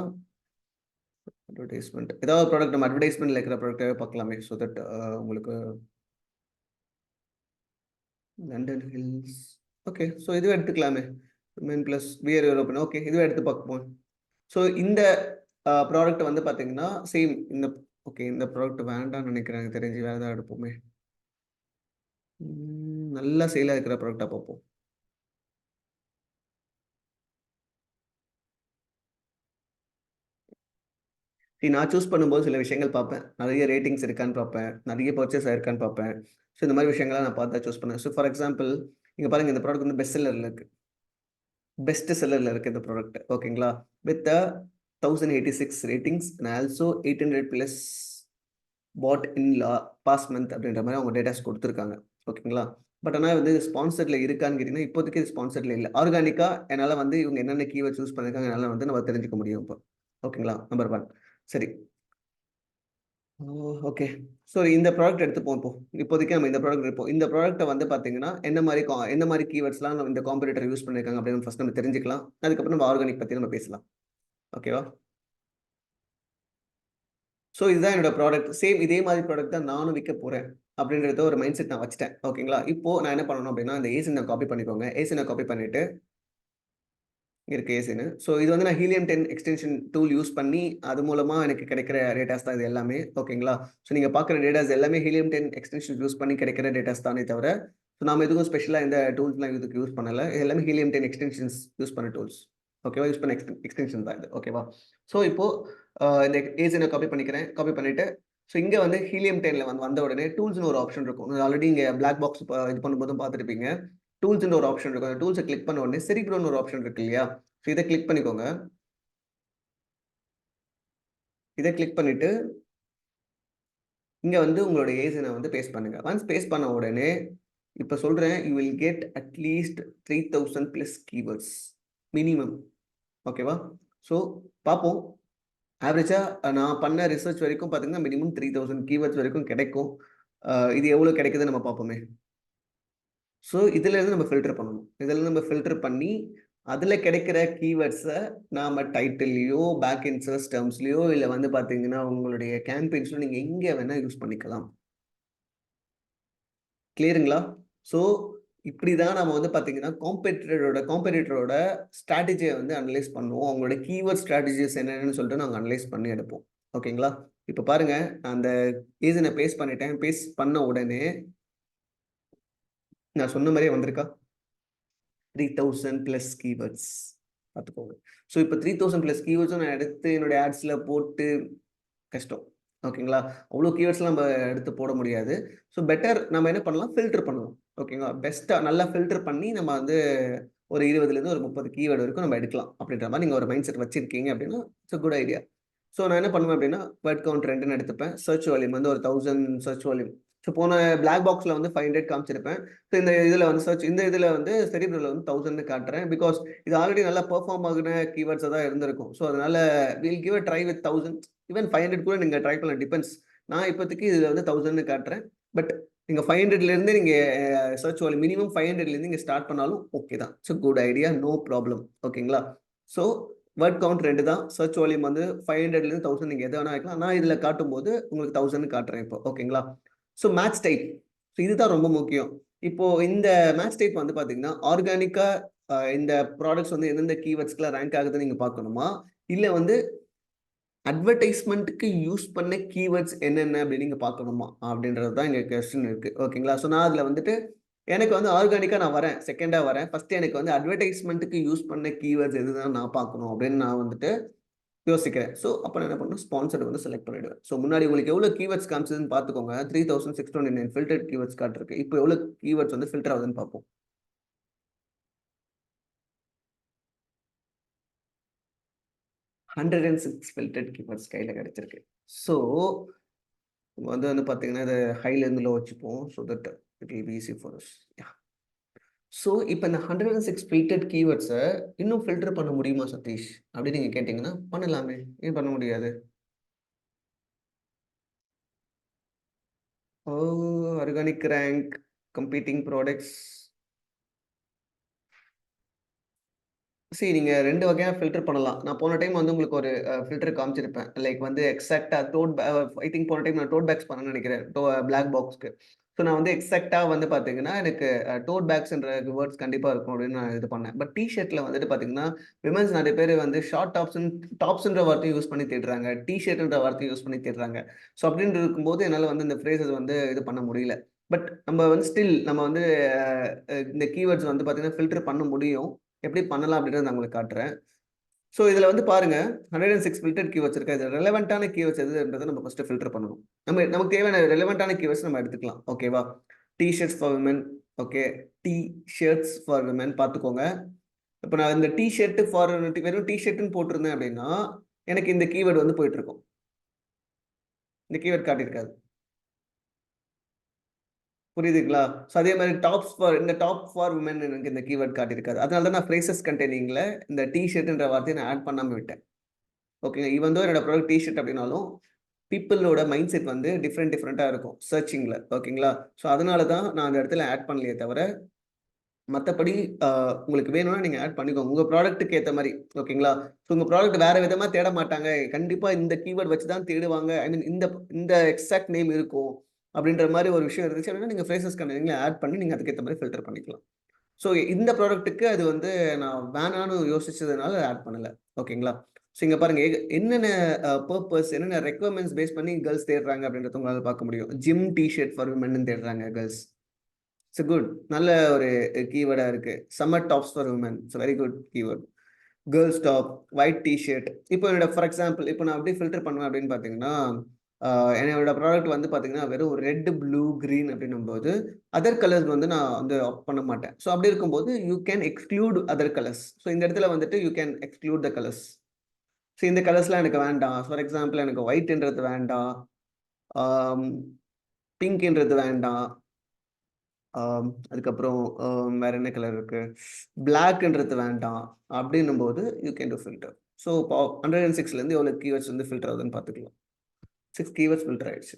அட்வர்டைஸ்மென்ட். ஏதாவது ஒரு ப்ராடக்ட் நம்ம அட்வர்டைஸ்மென்ட்ல இருக்கிற ப்ராடக்ட்டாவே பார்க்கலாமே. தட் உங்களுக்கு லண்டன் ஹில்ஸ். ஓகே. இதுவே எடுத்துக்கலாமே. மென் பிளஸ் வியர் யூரோப்பியன். ஓகே. இதுவே எடுத்து பார்ப்போம். இந்த ப்ராடக்ட் வந்து பார்த்தீங்கன்னா, சேம் இந்த ப்ராடக்ட் வேண்டாம்னு நினைக்கிறேன். எனக்கு தெரிஞ்சு வேற ஏதாவது எடுப்போமே. நல்லா சேல் ஆகிற ப்ராடக்ட்டா பார்ப்போம். நான் சூஸ் பண்ணும்போது சில விஷயங்கள் பார்ப்பேன். நிறைய ரேட்டிங்ஸ் இருக்கான்னு பார்ப்பேன். நிறைய பர்ச்சேஸ் ஆயிருக்கான்னு பார்ப்பேன். ஸோ இந்த மாதிரி விஷயங்கள்லாம் நான் பார்த்து தான் சூஸ் பண்ணுவேன். ஸோ ஃபார் எக்ஸாம்பிள் இங்க பாருங்க இந்த ப்ராடக்ட் வந்து பெஸ்ட் செல்லர்ல இருக்கு. பெஸ்ட் செல்லர்ல இருக்கு இந்த ப்ராடக்ட். ஓகேங்களா? With 1086 ratings and also 800 plus bought in past month அப்படின்ற மாதிரி அவங்க டேட்டாஸ் கொடுத்துருக்காங்க. ஓகேங்களா? பட் ஆனால் வந்து ஸ்பான்சர்ட்ல இருக்கான்னு கேட்டீங்கன்னா இப்போதைக்கு ஸ்பான்சர்ட்ல இல்லை. ஆர்கானிக்கா என்னால் வந்து இவங்க என்னென்ன கீவேர்ட் சூஸ் பண்ணிருக்காங்க என்னால் வந்து நம்ம தெரிஞ்சுக்க முடியும் இப்போ. ஓகேங்களா? நம்பர் 1. சரி. ஓகே. ஸோ இந்த ப்ராடக்ட் எடுத்துப்போம் இப்போ. இப்போதைக்கு நம்ம இந்த ப்ராடக்ட் எடுப்போம். இந்த ப்ராடக்ட்ட வந்து பார்த்தீங்கன்னா, என்ன மாரி கீவேர்ட்ஸ்லாம் இந்த காம்படிட்டர் யூஸ் பண்ணியிருக்காங்க அப்படின்னு ஃபர்ஸ்ட் நம்ம தெரிஞ்சுக்கலாம். அதுக்கப்புறம் நம்ம ஆர்கானிக் பத்தி நம்ம பேசலாம். ஓகேவா? ஸோ இதுதான் என்னோட ப்ராடக்ட். சேம் இதே மாதிரி ப்ராடக்ட் தான் நானும் விக்க போறேன். அப்படின்றத ஒரு மைண்ட் செட் நான் வச்சுட்டேன். ஓகேங்களா? இப்போ நான் என்ன பண்ணணும் அப்படின்னா, இந்த ஏசின காப்பி பண்ணிக்கோங்க. ஏசின காப்பி பண்ணிட்டு இங்க இருக்கு ஏசின்னு. ஸோ இது வந்து நான் ஹீலியம் 10 எக்ஸ்டென்ஷன் டூல் யூஸ் பண்ணி, அது மூலமா எனக்கு கிடைக்கிற டேட்டாஸ் தான் இது எல்லாமே. ஓகேங்களா? ஸோ நீங்க பார்க்குற டேட்டாஸ் எல்லாமே ஹீலியம் 10 எக்ஸ்டென்ஷன் யூஸ் பண்ணி கிடைக்கிற டேட்டாஸ் தானே தவிர, ஸோ நாம எதுவும் ஸ்பெஷலா இந்த டூல்ஸ்லாம் இதுக்கு யூஸ் பண்ணல. இது எல்லாமே ஹீலியம் 10 எக்ஸ்டென்ஷன்ஸ் யூஸ் பண்ண டூல்ஸ். ஓகேவா? யூஸ் பண்ண எக்ஸ்டென்ஷன் தான் இது. ஓகேவா? ஸோ இப்போ இந்த ஏசின காப்பி பண்ணிக்கிறேன். காப்பி பண்ணிட்டு, ஸோ இங்க வந்து ஹீலியம் 10ல வந்த உடனே டூல்ஸ்ன்னு ஒரு ஆப்ஷன் இருக்கும். ஆல்ரெடி இங்க பிளாக் பாக்ஸ் இது பண்ணும்போதும் பார்த்துருப்பீங்க. டூல்ஸ்ன்னு ஒரு ஆப்ஷன் இருக்கும். அந்த டூல்ஸ கிளிக் பண்ண உடனே செரிப்ரோன்னு ஒரு ஆப்ஷன் இருக்கு இல்லையா? ஸோ இத கிளிக் பண்ணிக்கோங்க. இத கிளிக் பண்ணிட்டு, இங்க வந்து உங்களோட ஏஜ்ன வந்து பேஸ்ட் பண்ணுங்க. ஒன்ஸ் பேஸ்ட் பண்ண உடனே, இப்ப சொல்றேன் you will get at least 3000 plus keywords minimum. ஓகேவா? ஸோ பார்ப்போம். ஆவரேஜா நான் பண்ண ரிசர்ச் வரைக்கும் பார்த்தீங்கன்னா, மினிமம் 3000 கீவேர்ட்ஸ் வரைக்கும் கிடைக்கும். இது எவ்வளோ கிடைக்குதுன்னு நம்ம பார்ப்போமே. ஸோ இதிலேருந்து நம்ம ஃபில்டர் பண்ணணும். இதிலேருந்து நம்ம ஃபில்டர் பண்ணி, அதில கிடைக்கிற கீவேர்ட்ஸ நாம டைட்டில்லயோ, பேக் எண்ட் சர்ச் டெர்ம்ஸ்லயோ இல்ல வந்து பார்த்தீங்கன்னா, உங்களுடைய கேம்பெயின்ஸ்ல நீங்க எங்க வேணா யூஸ் பண்ணிக்கலாம். கிளியருங்களா? ஸோ இப்படி தான் நம்ம வந்து பார்த்தீங்கன்னா, காம்படிட்டரோட ஸ்ட்ராட்டஜிய வந்து அனலைஸ் பண்ணுவோம். அவங்களோட கீவேர்ட் ஸ்ட்ராட்டஜிஸ் என்னன்னு சொல்லிட்டு நாங்க அனலைஸ் பண்ணி எடுப்போம். ஓகேங்களா? இப்ப பாருங்க, நான் அந்த ரீசன பேஸ்ட் பண்ணிட்டேன். பேஸ்ட் பண்ண உடனே, நான் சொன்ன மாரியே வந்திருக்கா? 3000 பிளஸ் கீவேர்ட்ஸ் பார்த்துக்கோங்க. ஸோ இப்போ 3000 பிளஸ் கீவேர்ட்ஸும் நான் எடுத்து என்னுடைய ஆட்ஸ்ல போட்டு கஷ்டம். ஓகேங்களா? அவ்ளோ கீவேர்ட்ஸ்லாம் நம்ம எடுத்து போட முடியாது. ஸோ பெட்டர் நம்ம என்ன பண்ணலாம்? ஃபில்டர் பண்ணலாம். ஓகேங்களா? பெஸ்ட்டா நல்லா ஃபில்டர் பண்ணி நம்ம வந்து ஒரு 20லேருந்து ஒரு 30 கீவேர்ட் வரைக்கும் நம்ம எடுக்கலாம். அப்படின்ற மாரி நீங்க ஒரு மைண்ட் செட் வச்சிருக்கீங்க அப்படின்னா, it's a good idea. So நான் என்ன பண்ணுவேன் அப்படின்னா, வேர்ட் கவுண்ட் 2ன்னு எடுத்துப்பேன். சர்ச் வால்யூம் வந்து ஒரு 1000 சர்ச் வால்யூம். ஸோ போன பிளாக் பாக்ஸ்ல வந்து 500 காமிச்சிருப்பேன். ஸோ இந்த இதுல வந்து செரிப்ரல்ல வந்து 1000ன்னு காட்டுறேன். பிகாஸ் இது ஆல்ரெடி நல்லா பெர்ஃபார்ம் ஆகுன கீவேர்ட்ஸா தான் இருந்திருக்கும். ஸோ அதனால will give a try with 1000 even 500 கூட நீங்க ட்ரை பண்ணலாம். டிபெண்ட்ஸ். நான் இப்போதைக்கு இதுல வந்து 1000ன்னு காட்டுறேன். பட் நீங்க 500லேருந்து நீங்க சர்ச் வால்யூம் மினிமம் 500லேருந்து நீங்க ஸ்டார்ட் பண்ணாலும் ஓகே தான். It's a good idea. No problem. ஓகேங்களா? ஸோ வேர்ட் கவுண்ட் 2 தான். சர்ச் வால்யூம் வந்து 500லேருந்து 1000 நீங்க எத வேணா வைக்கலாம். நான் இதுல காட்டும்போது உங்களுக்கு 1000ன்னு காட்டுறேன் இப்போ. ஓகேங்களா? So match type. ஸோ இதுதான் ரொம்ப முக்கியம். இப்போ இந்த மேட்ச் டைப் வந்து பார்த்தீங்கன்னா, ஆர்கானிக்கா இந்த ப்ராடக்ட்ஸ் வந்து எந்தெந்த கீவேர்ட்ஸ்க்குலாம் ரேங்க் ஆகுதுன்னு நீங்க பார்க்கணுமா? இல்ல வந்து அட்வர்டைஸ்மென்ட்க்கு யூஸ் பண்ண கீவேர்ட்ஸ் என்னென்ன அப்படின்னு நீங்க பார்க்கணுமா? அப்படின்றது தான் இங்க கொஸ்டின் இருக்கு. ஓகேங்களா? ஸோ நான் அதுல வந்துட்டு எனக்கு வந்து ஆர்கானிக்கா நான் வரேன். செகண்டா வரேன். ஃபர்ஸ்ட் எனக்கு வந்து அட்வர்டைஸ்மென்ட்க்கு யூஸ் பண்ண கீவேர்ட்ஸ் எதுதான் நான் பார்க்கணும் அப்படின்னு நான் வந்துட்டு யோசிக்கிறேன். ஸோ அப்ப நான் என்ன பண்ணணும்? ஸ்பான்சர்ட் வந்து செலக்ட் பண்ணிடுவேன். ஸோ முன்னாடி உங்களுக்கு எவ்வளோ கீவேர்ட்ஸ் காமிச்சதுன்னு பார்த்துக்கோங்க. 3629 ஃபில்டர்ட் கீவேர்ட்ஸ் காட்டிருக்கு. இப்போ எவ்வளோ கீவேர்ட்ஸ் வந்து ஃபில்டர் ஆகுதுன்னு பார்ப்போம். 106 ஃபில்டர்ட் கீவேர்ட்ஸ் கையில கிடைச்சிருக்கு. ஸோ வந்து பார்த்தீங்கன்னா, இத ஹைலேருந்து லோ வச்சுப்போம். So that it will be easy for us. Yeah! So இப்ப இந்த 106 ஃபில்டர்ட் கீவேர்ட்ஸ இன்னும் ஃபில்டர் பண்ண முடியுமா சதீஷ்? அப்படின்னு நீங்க கேட்டீங்கன்னா, பண்ணலாமே. ஏன் பண்ண முடியாது? Oh! Organic rank, competing products. நீங்க 2 வகையா ஃபில்டர் பண்ணலாம். நான் போன டைம் வந்து உங்களுக்கு ஒரு ஃபில்டர் காமிச்சிருப்பேன். லைக் வந்து எக்ஸாக்ட்டா ஐ திங்க் போன டைம் நான் டோட் பேக்ஸ் பண்ணேன்னு நெனைக்கிறேன். பிளாக் பாக்ஸ்க்கு. ஸோ நான் வந்து எக்ஸாக்ட்டா வந்து பார்த்தீங்கன்னா, எனக்கு டோட் பேக்ஸ்ன்ற வேர்ட்ஸ் கண்டிப்பா இருக்கும் அப்படின்னு நான் இது பண்ணேன். பட் டீ ஷர்ட்ல வந்துட்டு பார்த்தீங்கன்னா, விமென்ஸ் நெறைய பேர் வந்து ஷார்ட் டாப்ஸ்ன்ற வார்த்தைய யூஸ் பண்ணி தேடுறாங்க. டீ ஷர்ட்ன்ற வார்த்தைய யூஸ் பண்ணி தேடுறாங்க. ஸோ அப்படின்னு இருக்கும்போது என்னால வந்து இந்த ஃப்ரேஸஸ் வந்து இது பண்ண முடியல. பட் நம்ம வந்து நம்ம வந்து இந்த கீவேர்ட்ஸ் வந்து பார்த்தீங்கன்னா, ஃபில்டர் பண்ண முடியும். எப்படி பண்ணலாம் அப்படின்றத நான் உங்களுக்கு காட்டுறேன். ஸோ இதில் வந்து பாருங்க 106 ஃபில்டர் கீவேர்ட்ஸ் இருக்கு. இது ரெலவெண்ட்டான கீவேர்ட்ஸ் எதுன்றதை நம்ம ஃபர்ஸ்ட் ஃபில்டர் பண்ணணும். நமக்கு தேவையான ரெலவெண்ட்டான கீவேர்ட்ஸ் நம்ம எடுத்துக்கலாம். ஓகேவா? T shirts for women. Okay, T shirts for women பார்த்துக்கோங்க. இப்போ நான் இந்த டி ஷர்ட் ஃபார் வெறும் டி ஷர்ட்னு போட்டிருந்தேன் அப்படின்னா எனக்கு இந்த கீவேர்டு வந்து போயிட்டு இருக்கும். இந்த கீவேர்ட் காட்டியிருக்காது. புரியுதுங்களா? ஸோ அதே மாதிரி டாப் ஃபார் உமன் எனக்கு இந்த கீவேர்ட் காட்டியிருக்காது. அதனால தான் நான் ஃப்ரேசஸ் கண்டெய்னிங்ல இந்த டி ஷர்ட்ன்ற வார்த்தையை நான் ஆட் பண்ணாமல் விட்டேன். ஓகேங்க. ஈவன் தோ என்னோட ப்ராடக்ட் டி ஷர்ட் அப்படின்னாலும் பீப்புளோட மைண்ட் செட் வந்து டிஃப்ரெண்ட்டாக இருக்கும் சர்ச்சிங்கில். ஓகேங்களா? ஸோ அதனால தான் நான் அந்த இடத்துல ஆட் பண்ணலையே தவிர மற்றபடி உங்களுக்கு வேணும்னா நீங்கள் ஆட் பண்ணிக்கோங்க உங்கள் ப்ராடக்ட்டுக்கு ஏற்ற மாதிரி. ஓகேங்களா? ஸோ உங்கள் ப்ராடக்ட் வேறு விதமாக தேட மாட்டாங்க. கண்டிப்பாக இந்த கீவேர்ட் வச்சு தான் தேடுவாங்க. ஐ மீன் இந்த எக்ஸாக்ட் நேம் இருக்கும் அப்படின்ற மாதிரி ஒரு விஷயம் இருந்துச்சு அப்படின்னா நீங்கள் ஃப்ரேசஸ் கண்டெய்னிங்ல ஆட் பண்ணி நீங்கள் அதுக்கேற்ற மாதிரி ஃபில்டர் பண்ணிக்கலாம். ஸோ இந்த ப்ராடக்ட்டுக்கு அது வந்து நான் வேணான்னு யோசிச்சதுனால ஆட் பண்ணலை. ஓகேங்களா? ஸோ இங்கே பாருங்க என்னென்ன பர்பஸ், என்னென்ன ரெக்குவயர்மெண்ட்ஸ் பேஸ் பண்ணி கேர்ள்ஸ் தேடுறாங்க அப்படின்றத உங்களால் பார்க்க முடியும். ஜிம் டிஷர்ட் ஃபார் விமன் தேடுறாங்க கேர்ள்ஸ். It's good. நல்ல ஒரு கீவேர்டாக இருக்குது. Summer tops for women. It's very good keyword. Girls top, white T shirt. இப்போ என்னோட ஃபார் எக்ஸாம்பிள் இப்போ நான் அப்படியே ஃபில்டர் பண்ணுவேன் அப்படின்னு பார்த்தீங்கன்னா என்னோட ப்ராடக்ட் வந்து பார்த்தீங்கன்னா வெறும் ரெட், ப்ளூ, க்ரீன் அப்படின்னும் போது அதர் கலர்ஸ் வந்து நான் வந்து ஆப் பண்ண மாட்டேன். ஸோ அப்படி இருக்கும்போது you can exclude other colours. So இந்த இடத்துல வந்துட்டு you can exclude the colours. So இந்த கலர்ஸ்லாம் எனக்கு வேண்டாம். ஃபார் எக்ஸாம்பிள் எனக்கு ஒயிட்ன்றது வேண்டாம், பிங்க்ன்றது வேண்டாம், அதுக்கப்புறம் வேற என்ன கலர் இருக்கு, பிளாக்ன்றது வேண்டாம் அப்படின்னும் போது you can do filter. So 106லேருந்து எவ்வளோ கீவேர்ட்ஸ் வந்து ஃபில்டர் ஆகுதுன்னு பார்த்துக்கலாம். 6 கீவேர்ட்ஸ் ஃபில்டர் ஆயிடுச்சு.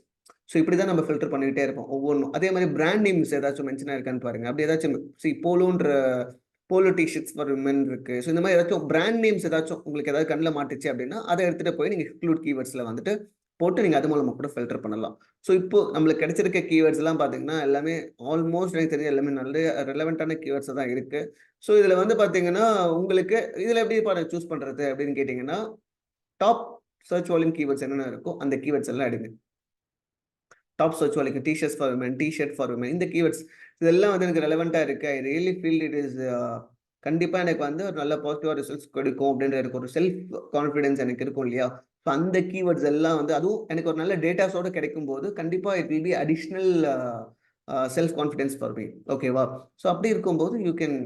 ஸோ இப்படி தான் நம்ம ஃபில்டர் பண்ணிக்கிட்டே இருப்போம் ஒவ்வொன்றும். அதே மாதிரி பிராண்ட் நேம்ஸ் ஏதாச்சும் மென்ஷன் ஆயிருக்கான்னு பாருங்க. அப்படி ஏதாச்சும் போலோ டிஷர்ட்ஸ் ஃபார் விமன் இருக்கு. ஸோ இந்த மாதிரி ஏதாச்சும் பிராண்ட் நேம்ஸ் ஏதாச்சும் உங்களுக்கு ஏதாவது கண்ணில் மாட்டுச்சு அப்படின்னா அதை எடுத்துகிட்டு போய் நீங்கள் எக்ஸ்க்ளூட் கீவேர்ட்ஸில் வந்துட்டு போட்டு நீங்கள் அது மூலமாக கூட ஃபில்டர் பண்ணலாம். ஸோ இப்போ நம்மளுக்கு கிடைச்சிருக்க கீவேர்ட்ஸ் எல்லாம் பார்த்தீங்கன்னா எல்லாமே ஆல்மோஸ்ட் எனக்கு தெரிஞ்ச எல்லாமே நல்ல ரெலவெண்ட்டான கீவேர்ட்ஸ் தான் இருக்கு. ஸோ இதில் வந்து பார்த்தீங்கன்னா உங்களுக்கு இதில் எப்படி சூஸ் பண்ணுறது அப்படின்னு கேட்டிங்கன்னா டாப் சர்ச் வால்யூம் கீவேர்ட்ஸ் என்னென்ன இருக்கோ அந்த கீவேர்ட்ஸ் எல்லாம் எடுங்க. Top search volume T shirts for women, T shirt for women, இந்த கீவேர்ட்ஸ் இதெல்லாம் வந்து எனக்கு ரெலவெண்ட்டாக இருக்குது. I really feel it is கண்டிப்பாக எனக்கு வந்து ஒரு நல்ல பாசிட்டிவாக ரிசல்ட்ஸ் கொடுக்கும் அப்படின்ற எனக்கு ஒரு செல்ஃப் கான்ஃபிடென்ஸ் எனக்கு இருக்கும் இல்லையா? ஸோ அந்த கீவேர்ட்ஸ் எல்லாம் வந்து அதுவும் எனக்கு ஒரு நல்ல டேட்டாஸோடு கிடைக்கும் போது கண்டிப்பாக it will be additional self confidence for me. ஓகேவா? ஸோ அப்படி இருக்கும்போது யூ கேன்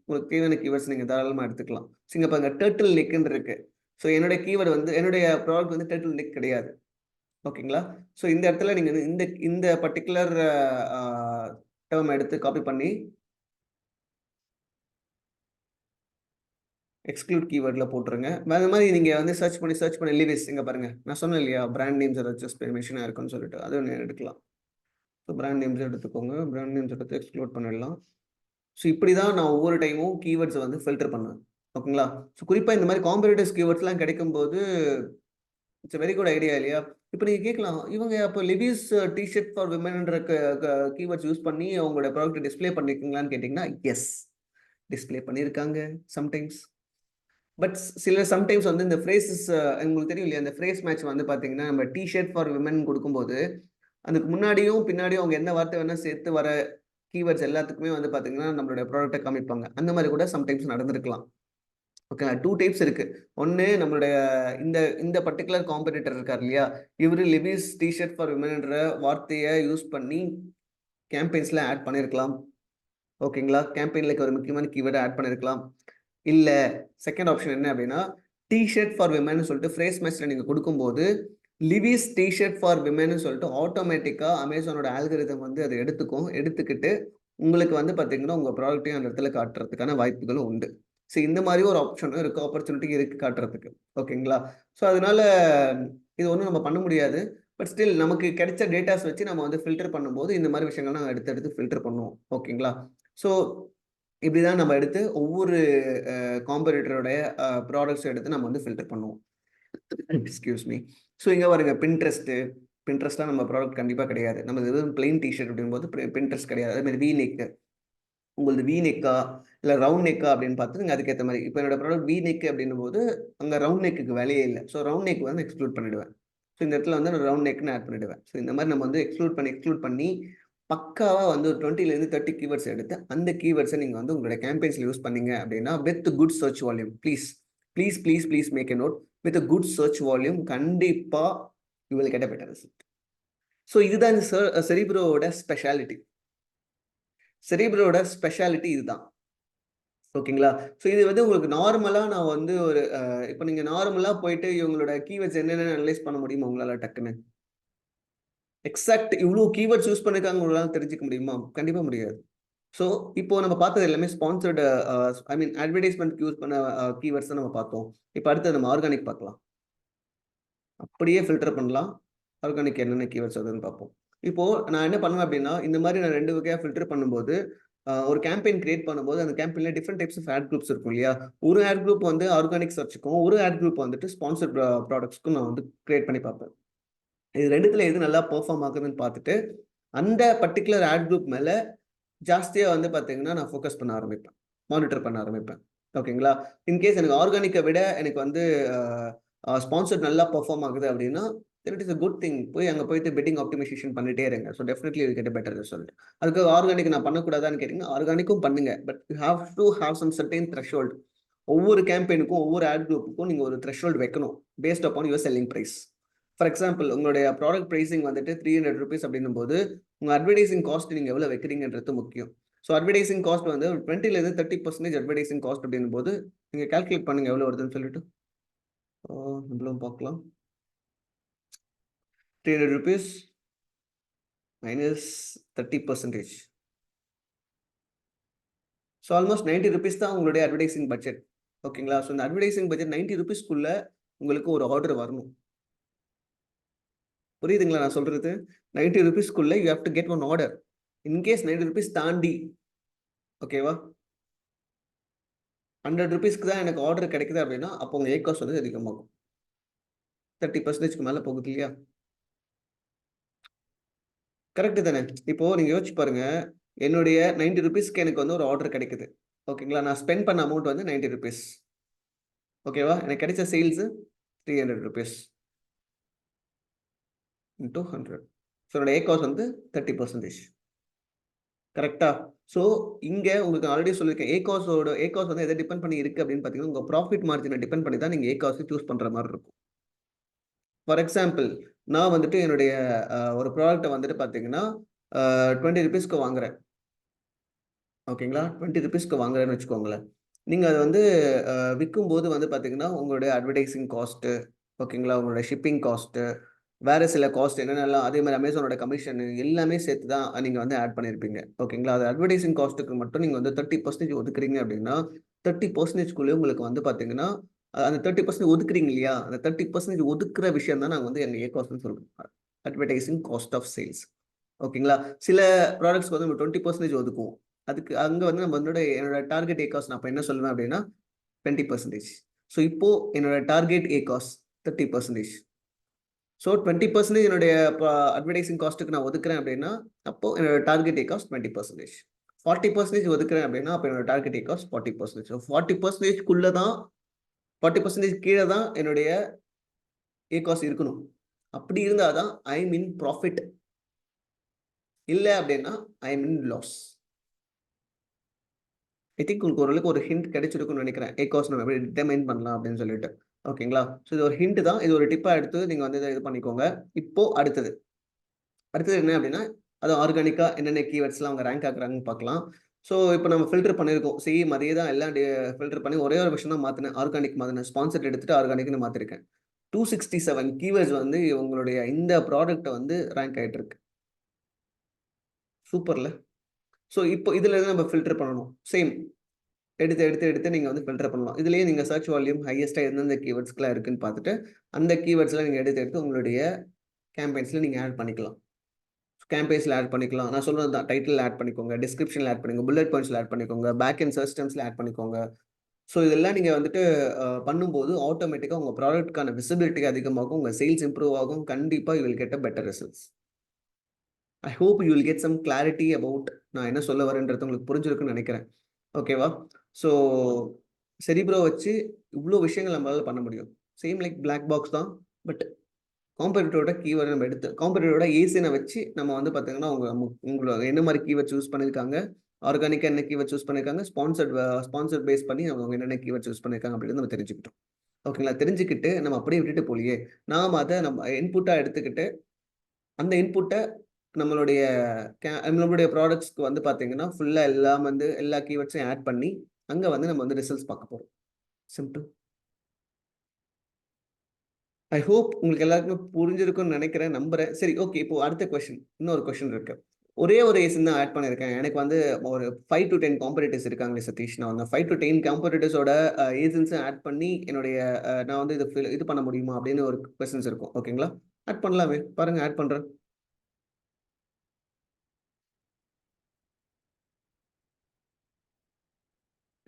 உங்களுக்கு தேவையான கீவேர்ட்ஸ் நீங்கள் தாராளமாக எடுத்துக்கலாம். ஸோ இங்கே பாருங்க டர்ட்டில் நெக்குன்னு இருக்கு. ஸோ என்னுடைய கீவேர்டு வந்து என்னுடைய ப்ராடக்ட் வந்து டர்ட்டில் நெக் கிடையாது. ஓகேங்களா? ஸோ இந்த இடத்துல நீங்கள் இந்த பர்டிகுலர் டேர்ம் எடுத்து காப்பி பண்ணி எக்ஸ்க்ளூட் கீவேர்டில் போட்டுருங்க. அந்த மாதிரி நீங்கள் வந்து சர்ச் பண்ணி லிவிஸ் இங்கே பாருங்கள் நான் சொன்னேன் இல்லையா பிராண்ட் நேம்ஸ் ஏதாச்சும் மென்ஷனாக இருக்குன்னு சொல்லிட்டு அது ஒன்று எடுக்கலாம். ஸோ பிராண்ட் நேம்ஸ் எடுத்துக்கோங்க. பிராண்ட் நேம்ஸ் எடுத்து எக்ஸ்க்ளூட் பண்ணிடலாம். ஸோ இப்படி தான் நான் ஒவ்வொரு டைமும் கீவேர்ட்ஸை வந்து ஃபில்டர் பண்ணுவேன். ஓகேங்களா? ஸோ குறிப்பாக இந்த மாதிரி காம்படிட்டிவ்ஸ் கீவேர்ட்ஸ்லாம் கிடைக்கும்போது இட்ஸ் வெரி குட் ஐடியா இல்லையா? இப்போ நீங்கள் கேட்கலாம் இவங்க அப்போ லிவிஸ் டிஷர்ட் ஃபார் விமன்ன்ற கீவேர்ட்ஸ் யூஸ் பண்ணி அவங்களோட ப்ராடக்ட் டிஸ்பிளே பண்ணியிருக்கீங்களான்னு கேட்டிங்கன்னா எஸ், டிஸ்பிளே பண்ணியிருக்காங்க சம்டைம்ஸ். பட் சம்டைம்ஸ் வந்து இந்த ஃப்ரேசஸ் உங்களுக்கு தெரியும் இல்லையா? அந்த ஃப்ரேஸ் மேட்ச் வந்து பார்த்தீங்கன்னா நம்ம டிஷர்ட் ஃபார் விமன் கொடுக்கும்போது அதுக்கு முன்னாடியும் பின்னாடியும் அவங்க என்ன வார்த்தை வேணால் சேர்த்து வர கீவேர்ட்ஸ் எல்லாத்துக்குமே வந்து பார்த்தீங்கன்னா நம்மளுடைய ப்ராடக்ட்டை காமிப்பாங்க. அந்த மாதிரி கூட சம்டைம்ஸ் நடந்திருக்கலாம். ஓகே, 2 டைப்ஸ் இருக்கு. ஒன்று நம்மளுடைய இந்த பர்டிகுலர் காம்படிட்டர் இருக்கார் இல்லையா? இவர் லிவிஸ் டிஷர்ட் ஃபார் விமன்ன்ற வார்த்தையை யூஸ் பண்ணி கேம்பெயின்ஸ்ல ஆட் பண்ணியிருக்கலாம். ஓகேங்களா? கேம்பெயின்ல ஒரு முக்கியமான கீவேர்டை ஆட் பண்ணியிருக்கலாம். இல்லை செகண்ட் ஆப்ஷன் என்ன அப்படின்னா டிஷர்ட் ஃபார் விமன் சொல்லிட்டு ஃப்ரேஸ் மேட்ச்ல நீங்கள் கொடுக்கும்போது லிவிஸ் டிஷர்ட் ஃபார் விமன் சொல்லிட்டு ஆட்டோமேட்டிக்காக அமேசானோட ஆல்கரிதம் வந்து அதை எடுத்துக்கிட்டு உங்களுக்கு வந்து பார்த்தீங்கன்னா உங்கள் ப்ராடக்ட்டையும் அந்த இடத்துல காட்டுறதுக்கான வாய்ப்புகளும் உண்டு. ஸோ இந்த மாதிரி ஒரு ஆப்ஷனும் இருக்குது, ஆப்பர்ச்சுனிட்டி இருக்குது காட்டுறதுக்கு. ஓகேங்களா? ஸோ அதனால இது ஒன்றும் நம்ம பண்ண முடியாது. பட் ஸ்டில் நமக்கு கிடைச்ச டேட்டாஸ் வச்சு நம்ம வந்து ஃபில்டர் பண்ணும்போது இந்த மாதிரி விஷயங்கள் நாங்கள் எடுத்து ஃபில்டர் பண்ணுவோம். ஓகேங்களா? ஸோ இப்படி தான் நம்ம எடுத்து ஒவ்வொரு காம்படிட்டரோடைய ப்ராடக்ட்ஸ் எடுத்து நம்ம வந்து ஃபில்டர் பண்ணுவோம். Excuse me. ஸோ இங்கே பாருங்க பின்ட்ரெஸ்ட்லாம் நம்ம ப்ராடக்ட் கண்டிப்பாக கிடையாது. நம்ம வெறும் பிளெயின் டிஷர்ட் அப்படிங்கும்போது பின்ட்ரெஸ்ட் கிடையாது. அதேமாதிரி வி நெக்கு, உங்களுக்கு வி நெக்கா இல்லை ரவுண்ட் நெக்கா அப்படின்னு பார்த்து நீங்கள் அதுக்கேற்ற மாதிரி. இப்போ என்னோட ப்ராடக்ட் வி நெக் அப்படின்னும் போது அங்கே ரவுண்ட் நெக்குக்கு வேலையே இல்லை. ஸோ ரவுண்ட் நெக் வந்து எக்ஸ்க்ளூட் பண்ணிவிடுவேன். ஸோ இந்த இடத்துல வந்து நான் ரவுண்ட் நெக்னு ஆட் பண்ணிவிடுவேன். ஸோ இந்த மாதிரி நம்ம வந்து எக்ஸ்க்ளூட் பண்ணி பக்காவாக வந்து ஒரு 20லேருந்து 30 கீவேர்ட்ஸ் எடுத்து அந்த கீவேர்ட்ஸை நீங்கள் வந்து உங்களோட கேம்பெயின்ஸில் யூஸ் பண்ணீங்க அப்படின்னா with good search volume please please make a note. With a good search volume கண்டிப்பா you will get a better result. So இதுதான் இந்த செரிப்ரோவோட ஸ்பெஷாலிட்டி. செரிப்ரோட ஸ்பெஷாலிட்டி இதுதான். ஓகேங்களா? ஸோ இது வந்து உங்களுக்கு நார்மலா நான் வந்து ஒரு இப்போ நீங்க நார்மலா போயிட்டு இவங்களோட கீவேர்ட்ஸ் என்னென்ன அனலைஸ் பண்ண முடியுமா உங்களால டக்குன்னு? எக்ஸாக்ட் இவ்ளோ கீவேர்ட்ஸ் யூஸ் பண்ணிருக்காங்க உங்களால தெரிஞ்சுக்க முடியுமா? கண்டிப்பா முடியாது. ஸோ இப்போ நம்ம பார்த்தது எல்லாமே ஸ்பான்சர்டு ஐ மீன் அட்வர்டைஸ்மென்ட்க்கு யூஸ் பண்ண கீவேர்ட்ஸ் தான் நம்ம பார்த்தோம். இப்போ அடுத்து நம்ம ஆர்கானிக் பார்க்கலாம். அப்படியே ஃபில்டர் பண்ணலாம். ஆர்கானிக் என்னென்ன கீவேர்ட்ஸ் வருதுன்னு பார்ப்போம். இப்போ நான் என்ன பண்ணுவேன் அப்படின்னா, இந்த மாதிரி நான் 2 வகையா ஃபில்டர் பண்ணும்போது, ஒரு கேம்பெயின் கிரியேட் பண்ணும்போது, அந்த கேம்பெயின்ல different types of ad groups இருக்கும் இல்லையா? ஒரு ஆட் குரூப் வந்து ஆர்கானிக் சர்ச்சுக்கும், ஒரு ஆட் குரூப் வந்துட்டு ஸ்பான்சர்ட் ப்ராடக்ட்ஸ்க்கும் நான் வந்து கிரியேட் பண்ணி பார்ப்பேன். இது 2த்துல எது நல்லா பெர்ஃபார்ம் ஆகுதுன்னு பார்த்துட்டு, அந்த பர்ட்டிகுலர் ஆட் குரூப் மேல ஜாஸ்தியா வந்து பார்த்தீங்கன்னா, நான் ஃபோக்கஸ் பண்ண ஆரம்பிப்பேன். மானிட்டர் பண்ண ஆரம்பிப்பேன். ஓகேங்களா? இன்கேஸ் எனக்கு ஆர்கானிக்க விட எனக்கு வந்து ஸ்பான்சர்ட் நல்லா பெர்ஃபார்ம் ஆகுது அப்படின்னா, then it is a good thing. அங்க போயிட்டு பிட்டிங் ஆப்டிமைசேஷன் பண்ணிட்டே இருங்க. So definitely you will get a better result. அதுக்கு ஆர்கானிக் நான் பண்ணக்கூடாதான்னு கேட்டீங்கன்னா, ஆர்கானிக்கும் பண்ணுங்க. But you have to have some certain threshold. ஒவ்வொரு கேம்பெயினுக்கும், ஒவ்வொரு ஆட் குரூப்புக்கும் நீங்க ஒரு த்ரெஷோல்ட் வைக்கணும். Based upon your selling price. For example உங்களுடைய ப்ராடக்ட் பிரைசிங் வந்துட்டு ₹300 அப்படின்னும்போது, உங்க அட்வர்டைசிங் காஸ்ட் நீங்க எவ்வளவு வைக்கிறீங்கன்றது முக்கியம். ஸோ அட்வர்டைசிங் காஸ்ட் வந்து 20லேருந்து 30% அட்வர்டைசிங் காஸ்ட் அப்படின்னும்போது, நீங்க கால்குலேட் பண்ணுங்க எவ்வளவு வருதுன்னு சொல்லிட்டு. நம்மளும் பார்க்கலாம். ₹300 minus 30%. ஸோ ஆல்மோஸ்ட் ₹90 தான் உங்களுடைய அட்வர்டைசிங் பட்ஜெட். ஓகேங்களா? ஸோ இந்த அட்வர்டைசிங் பட்ஜெட் ₹90க்குள்ள உங்களுக்கு ஒரு ஆர்டர் வரணும். புரியுதுங்களா நான் சொல்றது? ₹90க்குள்ள you have to get one order. In case ₹90 தாண்டி, ஓகேவா? ₹100க்கு தான் எனக்கு ஆர்டர் கிடைக்குது அப்படின்னா, அப்போ உங்க ஏகாஸ் வந்து அதிகமாகும். 30%க்கு மேல போகுது இல்லையா? கரெக்ட் தானே? இப்போ நீங்க யோசிச்சு பாருங்க. என்னுடைய ₹90க்கு எனக்கு வந்து ஒரு ஆர்டர் கிடைக்குது. ஓகேங்களா? நான் ஸ்பெண்ட் பண்ண அமௌண்ட் வந்து ₹90. ஓகேவா? எனக்கு கிடைச்ச சேல்ஸ் ₹300 இன்டூ 100. ஸோ என்னோட ஏகாஸ் வந்து 30%. கரெக்ட்டா? ஸோ இங்க உங்களுக்கு ஆல்ரெடி சொல்லியிருக்கேன். ஏகாஸ் வந்து எத டிபெண்ட் பண்ணி இருக்கு அப்படின்னு பார்த்தீங்கன்னா, உங்க ப்ராஃபிட் மார்ஜின டிபெண்ட் பண்ணி தான் நீங்க ஏகாஸ சூஸ் பண்ற மாரி இருக்கும். ஃபார் எக்ஸாம்பிள் நான் வந்துட்டு என்னுடைய ஒரு ப்ராடக்ட்ட வந்துட்டு பார்த்தீங்கன்னா, ₹20க்கு வாங்குறேன். ஓகேங்களா? ₹20க்கு வாங்குறேன்னு வச்சுக்கோங்களேன். நீங்க அத வந்து விக்கும்போது வந்து பார்த்தீங்கன்னா, உங்களுடைய அட்வர்டைசிங் காஸ்ட்டு, ஓகேங்களா? உங்களோட ஷிப்பிங் காஸ்ட்டு, வேற சில காஸ்ட் என்னென்னலாம் அதே மாரி அமேசானோட கமிஷன் எல்லாமே சேர்த்து தான் நீங்க வந்து ஆட் பண்ணியிருப்பீங்க. ஓகேங்களா? அது அட்வர்டைசிங் காஸ்ட்டுக்கு மட்டும் நீங்க வந்து 30% ஒதுக்குறீங்க அப்படின்னா, 30%க்குள்ளயே உங்களுக்கு வந்து பார்த்தீங்கன்னா, அந்த 30% ஒதுக்குறீங்க இல்லையா? அந்த 30% ஒதுக்குற விஷயம் தான் நாங்க வந்து எங்க ஏகாஸ்ட்ன்னு சொல்றோம். Advertising cost of sales. ஓகேங்களா? சில ப்ராடக்ட்ஸ்க்கு வந்து நம்ம 20% ஒதுக்குவோம். அதுக்கு அங்க வந்து நம்ம வந்து என்னோட டார்கெட் ஏகாஸ் நான் அப்ப என்ன சொல்லுவேன் அப்படின்னா, 20%. ஸோ இப்போ என்னோட டார்கெட் ஏகாஸ் 30%. ஸோ 20% என்னுடைய அட்வர்டைசிங் காஸ்ட்டுக்கு நான் ஒதுக்குறேன் அப்படின்னா, அப்போ என்னோட டார்கெட் ஏகாஸ் 20%. 40% ஒதுக்குறேன் அப்படின்னா, அப்ப என்னோட டார்கெட் ஏகாஸ் 40%. ஸோ 40%க்குள்ள தான் 40% கீழ தான் என்னுடைய ஏகாஸ் இருக்கணும். அப்படி இருந்தா தான் ஐ அம் இன் ப்ராஃபிட். இல்ல அப்படின்னா ஐ அம் இன் லாஸ். ஐ திங்க் உங்களுக்கு ஓரளவுக்கு ஒரு ஹிண்ட் கிடைச்சிருக்கும்னு நினைக்கிறேன். ஏகாஸ் நம்ம எப்படி டிட்டர்மைன் பண்ணலாம் அப்படின்னு சொல்லிட்டு. ஓகேங்களா? ஸோ இது ஒரு ஹிண்ட் தான். இது ஒரு டிப்பா எடுத்து நீங்க வந்து இத இது பண்ணிக்கோங்க. இப்போ அடுத்தது. அடுத்தது என்ன அப்படின்னா, அது ஆர்கானிக்கா என்னென்ன கீவேர்ட்ஸ்லாம் அவங்க ரேங்க் ஆகுறாங்கன்னு பார்க்கலாம். ஸோ இப்போ நம்ம ஃபில்டர் பண்ணியிருக்கோம். சேம் அதே தான் எல்லாம் ஃபில்டர் பண்ணி ஒரே ஒரு விஷயம் தான் மாத்துனேன். ஆர்கானிக் மாத்துனேன். ஸ்பான்சர்ட் எடுத்துட்டு ஆர்கானிக்ன்னு மாத்திருக்கேன். 267 கீவேர்ட்ஸ் வந்து உங்களுடைய இந்த ப்ராடக்ட்ட வந்து ரேங்க் ஆயிட்டு இருக்கு. சூப்பர்ல. ஸோ இப்போ இதுல இருந்து நம்ம ஃபில்டர் பண்ணணும். சேம். எடுத்து நீங்க வந்து ஃபில்டர் பண்ணலாம். இதுலயே நீங்க சர்ச் வால்யூம் ஹையஸ்ட்டா எந்தெந்த கீவேர்ட்ஸ்க்குலாம் இருக்குன்னு பார்த்துட்டு, அந்த கீவேர்ட்ஸ்லாம் நீங்க எடுத்து உங்களுடைய கேம்பெயின்ஸ்ல நீங்க ஆட் பண்ணிக்கலாம். கேம்பெயின்ஸ்ல ஆட் பண்ணிக்கலாம். நான் சொல்றது தான். டைட்டில்ல ஆட் பண்ணிக்கோங்க. டிஸ்கிரிப்ஷன்ல ஆட் பண்ணிக்கோங்க. புல்லட் பாயிண்ட்ஸ்ல ஆட் பண்ணிக்கோங்க. பேக் எண்ட் சர்ச் டெர்ம்ஸ்ல ஆட் பண்ணிக்கோங்க. ஸோ இதெல்லாம் நீங்க வந்துட்டு பண்ணும்போது ஆட்டோமேட்டிக்கா உங்க ப்ராடக்ட்க்கான விசிபிலிட்டி அதிகமாகும். உங்க சேல்ஸ் இம்ப்ரூவ் ஆகும். கண்டிப்பா you will get a better results. I hope you will get some clarity about நான் என்ன சொல்ல வரேன்றது உங்களுக்கு புரிஞ்சிருக்குன்னு நினைக்கிறேன். ஓகேவா? ஸோ செரிப்ரோ வச்சு இவ்ளோ விஷயங்கள் நம்மளால பண்ண முடியும். சேம் லைக் பிளாக் பாக்ஸ் தான். பட் காம்படிட்டரோட கீவேர்ட் நம்ம எடுத்து காம்படிட்டரோட ஏசியனை வச்சு நம்ம வந்து பார்த்தீங்கன்னா, உங்களோட என்ன மாரி கீவேர்ட்ஸ் யூஸ் பண்ணியிருக்காங்க, ஆர்கானிக்கா என்ன கீவேர்ட் சூஸ் பண்ணியிருக்காங்க, ஸ்பான்சர்ட் பேஸ் பண்ணி அவங்க என்னென்ன கீவேர்ட் சூஸ் பண்ணியிருக்காங்க அப்படின்னு நம்ம தெரிஞ்சுக்கிட்டோம். ஓகேங்களா? தெரிஞ்சுக்கிட்டு நம்ம அப்படியே விட்டுட்டு போலயே, நாம அத நம்ம இன்புட்டா எடுத்துக்கிட்டு, அந்த இன்புட்ட நம்மளுடைய நம்மளுடைய ப்ராடக்ட்ஸ்க்கு வந்து பார்த்தீங்கன்னா, ஃபுல்லா எல்லாம் வந்து எல்லா கீவேர்ட்ஸையும் ஆட் பண்ணி, அங்க வந்து நம்ம வந்து ரிசல்ட்ஸ் பார்க்க போறோம். சிம்பிள். ஐ ஹோப் உங்களுக்கு எல்லாருக்குமே புரிஞ்சிருக்கும்னு நெனைக்கிறேன், நம்புறேன். சரி, ஓகே. இப்போ அடுத்த கொஸ்டின். இன்னொரு கொஸ்டின் இருக்கு. ஒரே ஒரு ஏசின் தான் ஆட் பண்ணியிருக்கேன். எனக்கு வந்து ஒரு 5 டூ 10 காம்படிட்டர்ஸ் இருக்காங்களே சதீஷ். நான் அந்த 5 டூ 10 காம்படிட்டர்ஸோட ஏஜென்ட்ஸ ஆட் பண்ணி என்னுடைய நான் வந்து இது பண்ண முடியுமா? அப்படின்னு ஒரு கொஸ்டின்ஸ் இருக்கும். ஓகேங்களா? ஆட் பண்ணலாமே. பாருங்க ஆட் பண்றேன்.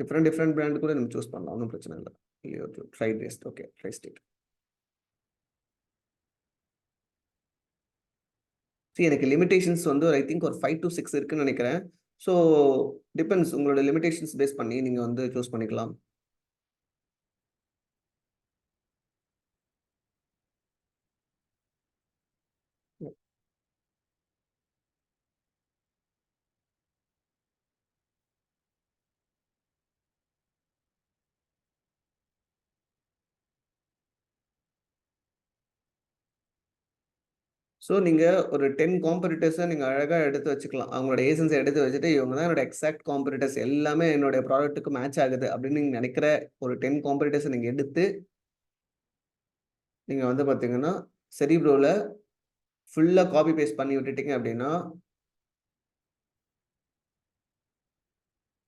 டிஃபரெண்ட் பிராண்ட் கூட நம்ம சூஸ் பண்ணலாம். ஒண்ணும் பிரச்சனை இல்ல. Try based. Okay. Try state. எனக்கு லிமிட்டேஷன்ஸ் வந்து ஐ திங்க் ஒரு 5 டூ 6 இருக்குன்னு நெனைக்கிறேன். ஸோ டிபெண்ட்ஸ் உங்களோட லிமிட்டேஷன்ஸ் பேஸ் பண்ணி நீங்க வந்து சூஸ் பண்ணிக்கலாம். ஸோ நீங்க ஒரு 10 காம்படிட்டர்ஸ நீங்க அழகா எடுத்து வச்சுக்கலாம். அவங்களோட ஏஜென்ஸ எடுத்து வச்சுட்டு, இவங்க தான் என்னோட எக்ஸாக்ட் காம்படிட்டர்ஸ் எல்லாமே என்னுடைய ப்ராடக்ட்க்கு மேட்ச் ஆகுது அப்படின்னு நீங்க நெனைக்கிற ஒரு 10 காம்படிட்டர்ஸ நீங்க எடுத்து, நீங்க வந்து பார்த்தீங்கன்னா, செரிப்ரோல ஃபுல்லா காப்பி பேஸ்ட் பண்ணி விட்டுட்டீங்க அப்படின்னா,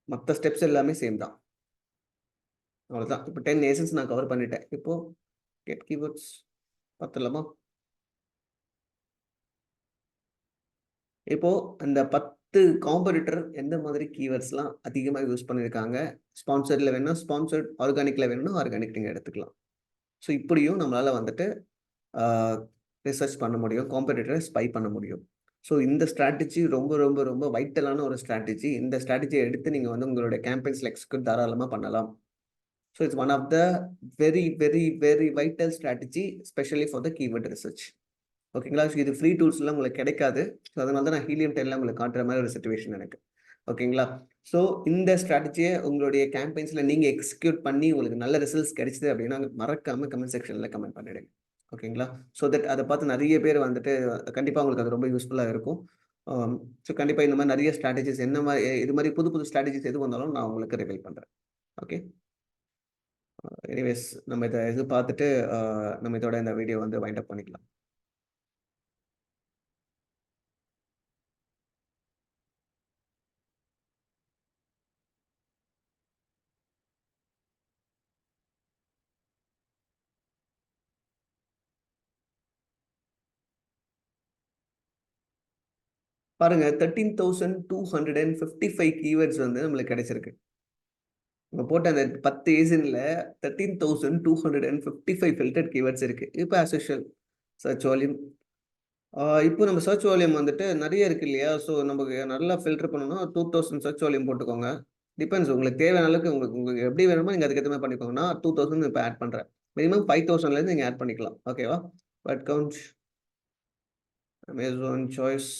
மத்த ஸ்டெப்ஸ் எல்லாமே சேம் தான். அவ்வளோதான். இப்போ 10 ஏஜென்ட்ஸ் நான் கவர் பண்ணிட்டேன். இப்போ கெட் கீவேர்ட்ஸ் பாத்துடலாமா? இப்போ அந்த 10 காம்படிட்டர் எந்த மாதிரி கீவேர்ட்ஸ்லாம் அதிகமா யூஸ் பண்ணியிருக்காங்க. ஸ்பான்சர்ட்ல வேணும்னா ஸ்பான்சர்ட், ஆர்கானிக்ல வேணும்னா ஆர்கானிக் நீங்க எடுத்துக்கலாம். ஸோ இப்படியும் நம்மளால வந்துட்டு ஆ ரிசர்ச் பண்ண முடியும். காம்படிட்டர ஸ்பை பண்ண முடியும். ஸோ இந்த ஸ்ட்ராட்டஜி ரொம்ப, ரொம்ப, ரொம்ப வைட்டலான ஒரு ஸ்ட்ராட்டஜி. இந்த ஸ்ட்ராட்டஜிய எடுத்து நீங்க வந்து உங்களுடைய கேம்பெயின்ஸ்ல எக்ஸிக்யூட் தாராளமா பண்ணலாம். So it's one of the very, very, very vital strategy especially for the keyword research. ஓகேங்களா? ஸோ இது ஃப்ரீ டூல்ஸ்லாம் உங்களுக்கு கிடைக்காது. ஸோ அதனால தான் நான் ஹீலியம் 10ல உங்களுக்கு காட்டுற மாரி ஒரு சிச்சுவேஷன் எனக்கு. ஓகேங்களா? ஸோ இந்த ஸ்ட்ராட்டஜிய உங்களுடைய கேம்பெயின்ஸ்ல நீங்க எக்ஸிக்யூட் பண்ணி உங்களுக்கு நல்ல ரிசல்ட்ஸ் கிடைச்சது அப்படின்னா, மறக்காம கமெண்ட் செக்ஷன்ல கமெண்ட் பண்ணிடுங்க. ஓகேங்களா? ஸோ தட் அத பார்த்து நெறைய பேர் வந்துட்டு கண்டிப்பா உங்களுக்கு அது ரொம்ப யூஸ்ஃபுல்லா இருக்கும். ஸோ கண்டிப்பா இந்த மாரி நெறைய ஸ்ட்ராட்டஜிஸ் என்ன மாரி இது மாரி புது புது ஸ்ட்ராட்டஜிஸ் எது வந்தாலும் நான் உங்களுக்கு ரிவீல் பண்றேன். ஓகே. எனிவேஸ் நம்ம இது பார்த்துட்டு நம்ம இதோட இந்த வீடியோ வந்து வைண்ட் அப் பண்ணிக்கலாம். பாருங்க 13,255 கீவேர்ட்ஸ் வந்து நம்மளுக்கு கிடைச்சிருக்கு. நம்ம போட்ட அந்த 10 ஏசின்ல 13,255 ஃபில்டர்ட் கீவேர்ட்ஸ் இருக்கு. இப்ப ஆஸ் யூசுவல் சர்ச் வால்யூம். இப்போ நம்ம சர்ச் வால்யூம் வந்துட்டு நெறைய இருக்கு இல்லையா? ஸோ நமக்கு நல்லா ஃபில்டர் பண்ணணும்னா 2000 சர்ச் வால்யூம் போட்டுக்கோங்க. டிபெண்ட்ஸ் உங்களுக்கு தேவையான அளவுக்கு உங்களுக்கு உங்களுக்கு எப்படி வேணுமோ நீங்க அதுக்கு ஏத்த மாரி பண்ணிக்கோங்க. நான் 2000 இப்ப ஆட் பண்றேன். மினிமம் 5000லேருந்து நீங்க ஆட் பண்ணிக்கலாம். ஓகேவா? But count Amazon choice.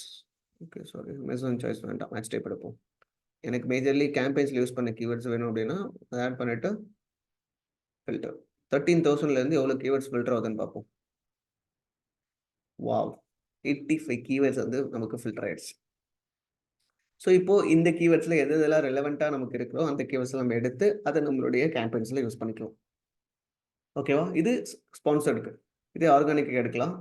Okay sorry Amazon choice வேண்டாம். மேட்ச் டைப் எடுப்போம். எனக்கு மேஜர்லி கேம்பெயின்ஸ்ல யூஸ் பண்ண கீவேர்ட்ஸ் வேணும் அப்படின்னா, அத ஆட் பண்ணிட்டு ஃபில்டர். 13,000லேருந்து எவ்வளோ கீவேர்ட்ஸ் ஃபில்டர் ஆகுதுன்னு பார்ப்போம். வாவ்! 85 கீவேர்ட்ஸ் வந்து நமக்கு ஃபில்டர் ஆயிடுச்சு. ஸோ இப்போ இந்த கீவேர்ட்ஸ்ல எது எதெல்லாம் ரெலவென்ட்டா நமக்கு இருக்கோ, அந்த கீவேர்ட்ஸ்ல நம்ம எடுத்து அத நம்மளுடைய கேம்பெயின்ஸ்ல யூஸ் பண்ணிக்கலாம். ஓகேவா? இது ஸ்பான்சர்டுக்கு. இதே ஆர்கானிக்கு எடுக்கலாம்.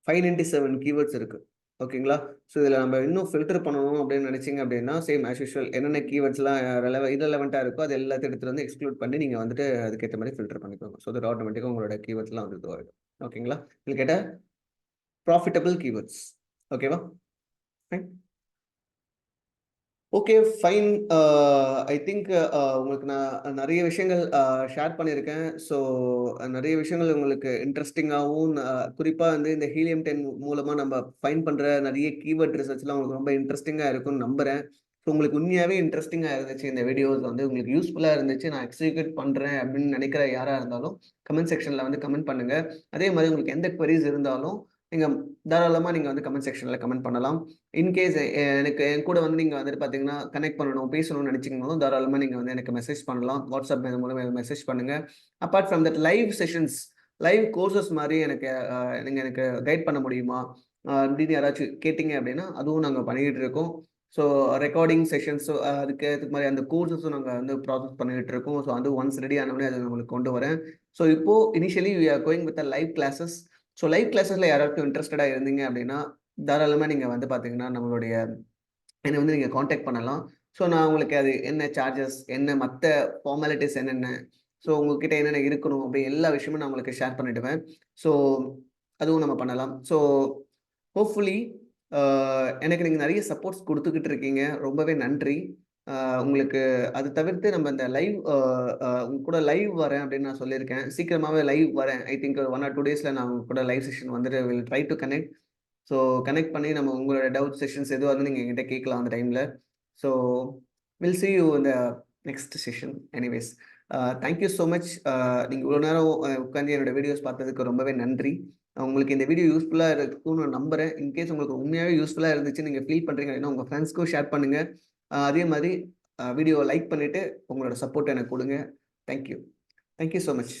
597 கீவேர்ட்ஸ் இருக்கு. ஓகேங்களா? ஸோ இதில நம்ம இன்னும் ஃபில்டர் பண்ணணும் அப்படின்னு நினைச்சீங்க அப்படின்னா, சேம் ஆஸ் யூசுவல் என்னென்ன கீவேர்ட்ஸ்லாம் இரலவென்ட்டா இருக்கோ, அது எல்லாத்தையும் எடுத்துட்டு வந்து எக்ஸ்க்ளூட் பண்ணி நீங்க வந்துட்டு அதுக்கேத்த மாரி ஃபில்டர் பண்ணிக்கோங்க. ஸோ தட் ஆட்டோமேட்டிக்கா உங்களோட கீவேர்ட்ஸ்லாம் வந்து இதுவாயிடும். ஓகேங்களா? இதுல கேட்டா ப்ராஃபிட்டபிள் கீவேர்ட்ஸ். ஓகேவா? Fine. Okay, fine. I think உங்களுக்கு நான் நெறைய விஷயங்கள் ஷேர் பண்ணியிருக்கேன். ஸோ நெறைய விஷயங்கள் உங்களுக்கு இன்ட்ரஸ்டிங்காவும் குறிப்பா வந்து இந்த ஹீலியம் 10 மூலமா நம்ம ஃபைண்ட் பண்ற நெறைய கீவேர்ட் ரிசர்ச்லாம் உங்களுக்கு ரொம்ப இன்ட்ரஸ்டிங்கா இருக்கும்னு நம்புறேன். ஸோ உங்களுக்கு உண்மையாவே இன்ட்ரஸ்டிங்கா இருந்துச்சு இந்த வீடியோஸ் வந்து உங்களுக்கு யூஸ்ஃபுல்லா இருந்துச்சு. நான் எக்ஸிக்யூட் பண்றேன் அப்படின்னு நெனைக்கிற யாரா இருந்தாலும் கமெண்ட் செக்ஷன்ல வந்து கமெண்ட் பண்ணுங்க. அதே மாரி உங்களுக்கு எந்த க்வெரீஸ் இருந்தாலும் நீங்க தாராளமா நீங்க வந்து கமெண்ட் செக்ஷன்ல கமெண்ட் பண்ணலாம். இன்கேஸ் எனக்கு என் கூட வந்து நீங்க வந்துட்டு பார்த்தீங்கன்னா, கனெக்ட் பண்ணணும், பேசணும்னு நெனச்சீங்கனாலும் தாராளமா நீங்க வந்து எனக்கு மெசேஜ் பண்ணலாம். வாட்ஸ்அப் மூலமா மெசேஜ் பண்ணுங்க. Apart from that live sessions, live courses மாரி எனக்கு நீங்க எனக்கு கைட் பண்ண முடியுமா? அப்படின்னு யாராச்சும் கேட்டீங்க அப்படின்னா, அதுவும் நாங்க பண்ணிக்கிட்டு இருக்கோம். ஸோ ரெக்கார்டிங் செஷன்ஸோ அதுக்கு ஏத்த மாரி அந்த கோர்சஸும் நாங்க வந்து ப்ராசஸ் பண்ணிக்கிட்டு இருக்கோம். ஸோ அது ஒன்ஸ் ரெடி ஆனவுனே அத உங்களுக்கு கொண்டு வரேன். ஸோ இப்போ initially we are going with a live classes. So live கிளாஸஸ்ல யாராச்சும் இன்ட்ரஸ்டடா இருந்தீங்க அப்படின்னா, தாராளமா நீங்க வந்து பார்த்தீங்கன்னா, நம்மளுடைய என்ன வந்து நீங்க கான்டாக்ட் பண்ணலாம். ஸோ நான் உங்களுக்கு அது என்ன சார்ஜஸ், என்ன மத்த ஃபார்மாலிட்டீஸ் என்னென்ன, ஸோ உங்ககிட்ட என்னென்ன இருக்கணும் அப்படி எல்லா விஷயமும் நான் உங்களுக்கு ஷேர் பண்ணிடுவேன். ஸோ அதுவும் நம்ம பண்ணலாம். ஸோ ஹோப்ஃபுல்லி அ எனக்கு நீங்க நெறைய சப்போர்ட்ஸ் குடுத்துக்கிட்டு இருக்கீங்க. ரொம்பவே நன்றி. அ உங்களுக்கு அது தவிர்த்து நம்ம இந்த லைவ் உங்க கூட லைவ் வரேன் அப்படின்னு நான் சொல்லியிருக்கேன். சீக்கிரமாவே லைவ் வரேன். ஐ திங்க் 1 ஆர் 2 டேஸ்ல நான் உங்க கூட லைவ் செஷன் வந்துட்டு will try to connect. So connect பண்ணி நம்ம உங்களோட டவுட் செஷன்ஸ் எதுவா இருந்தாலும் நீங்க என்கிட்ட கேட்கலாம் அந்த டைம்ல. So will see you in the next session. Anyways thank you so much. நீங்க இவ்வளோ நேரம் உட்கார்ந்து என்னோட வீடியோஸ் பார்த்ததுக்கு ரொம்பவே நன்றி. உங்களுக்கு இந்த வீடியோ யூஸ்ஃபுல்லா இருக்கும்னு நான் நம்புறேன். இன்கேஸ் உங்களுக்கு உண்மையாவே யூஸ்ஃபுல்லா இருந்துச்சுன்னு நீங்க ஃபீல் பண்றீங்க அப்படின்னா, உங்க ஃப்ரெண்ட்ஸ்க்கும் ஷேர் பண்ணுங்க. அதே மாரி வீடியோவ லைக் பண்ணிட்டு உங்களோட சப்போர்ட் எனக்கு குடுங்க. Thank you. Thank you so much.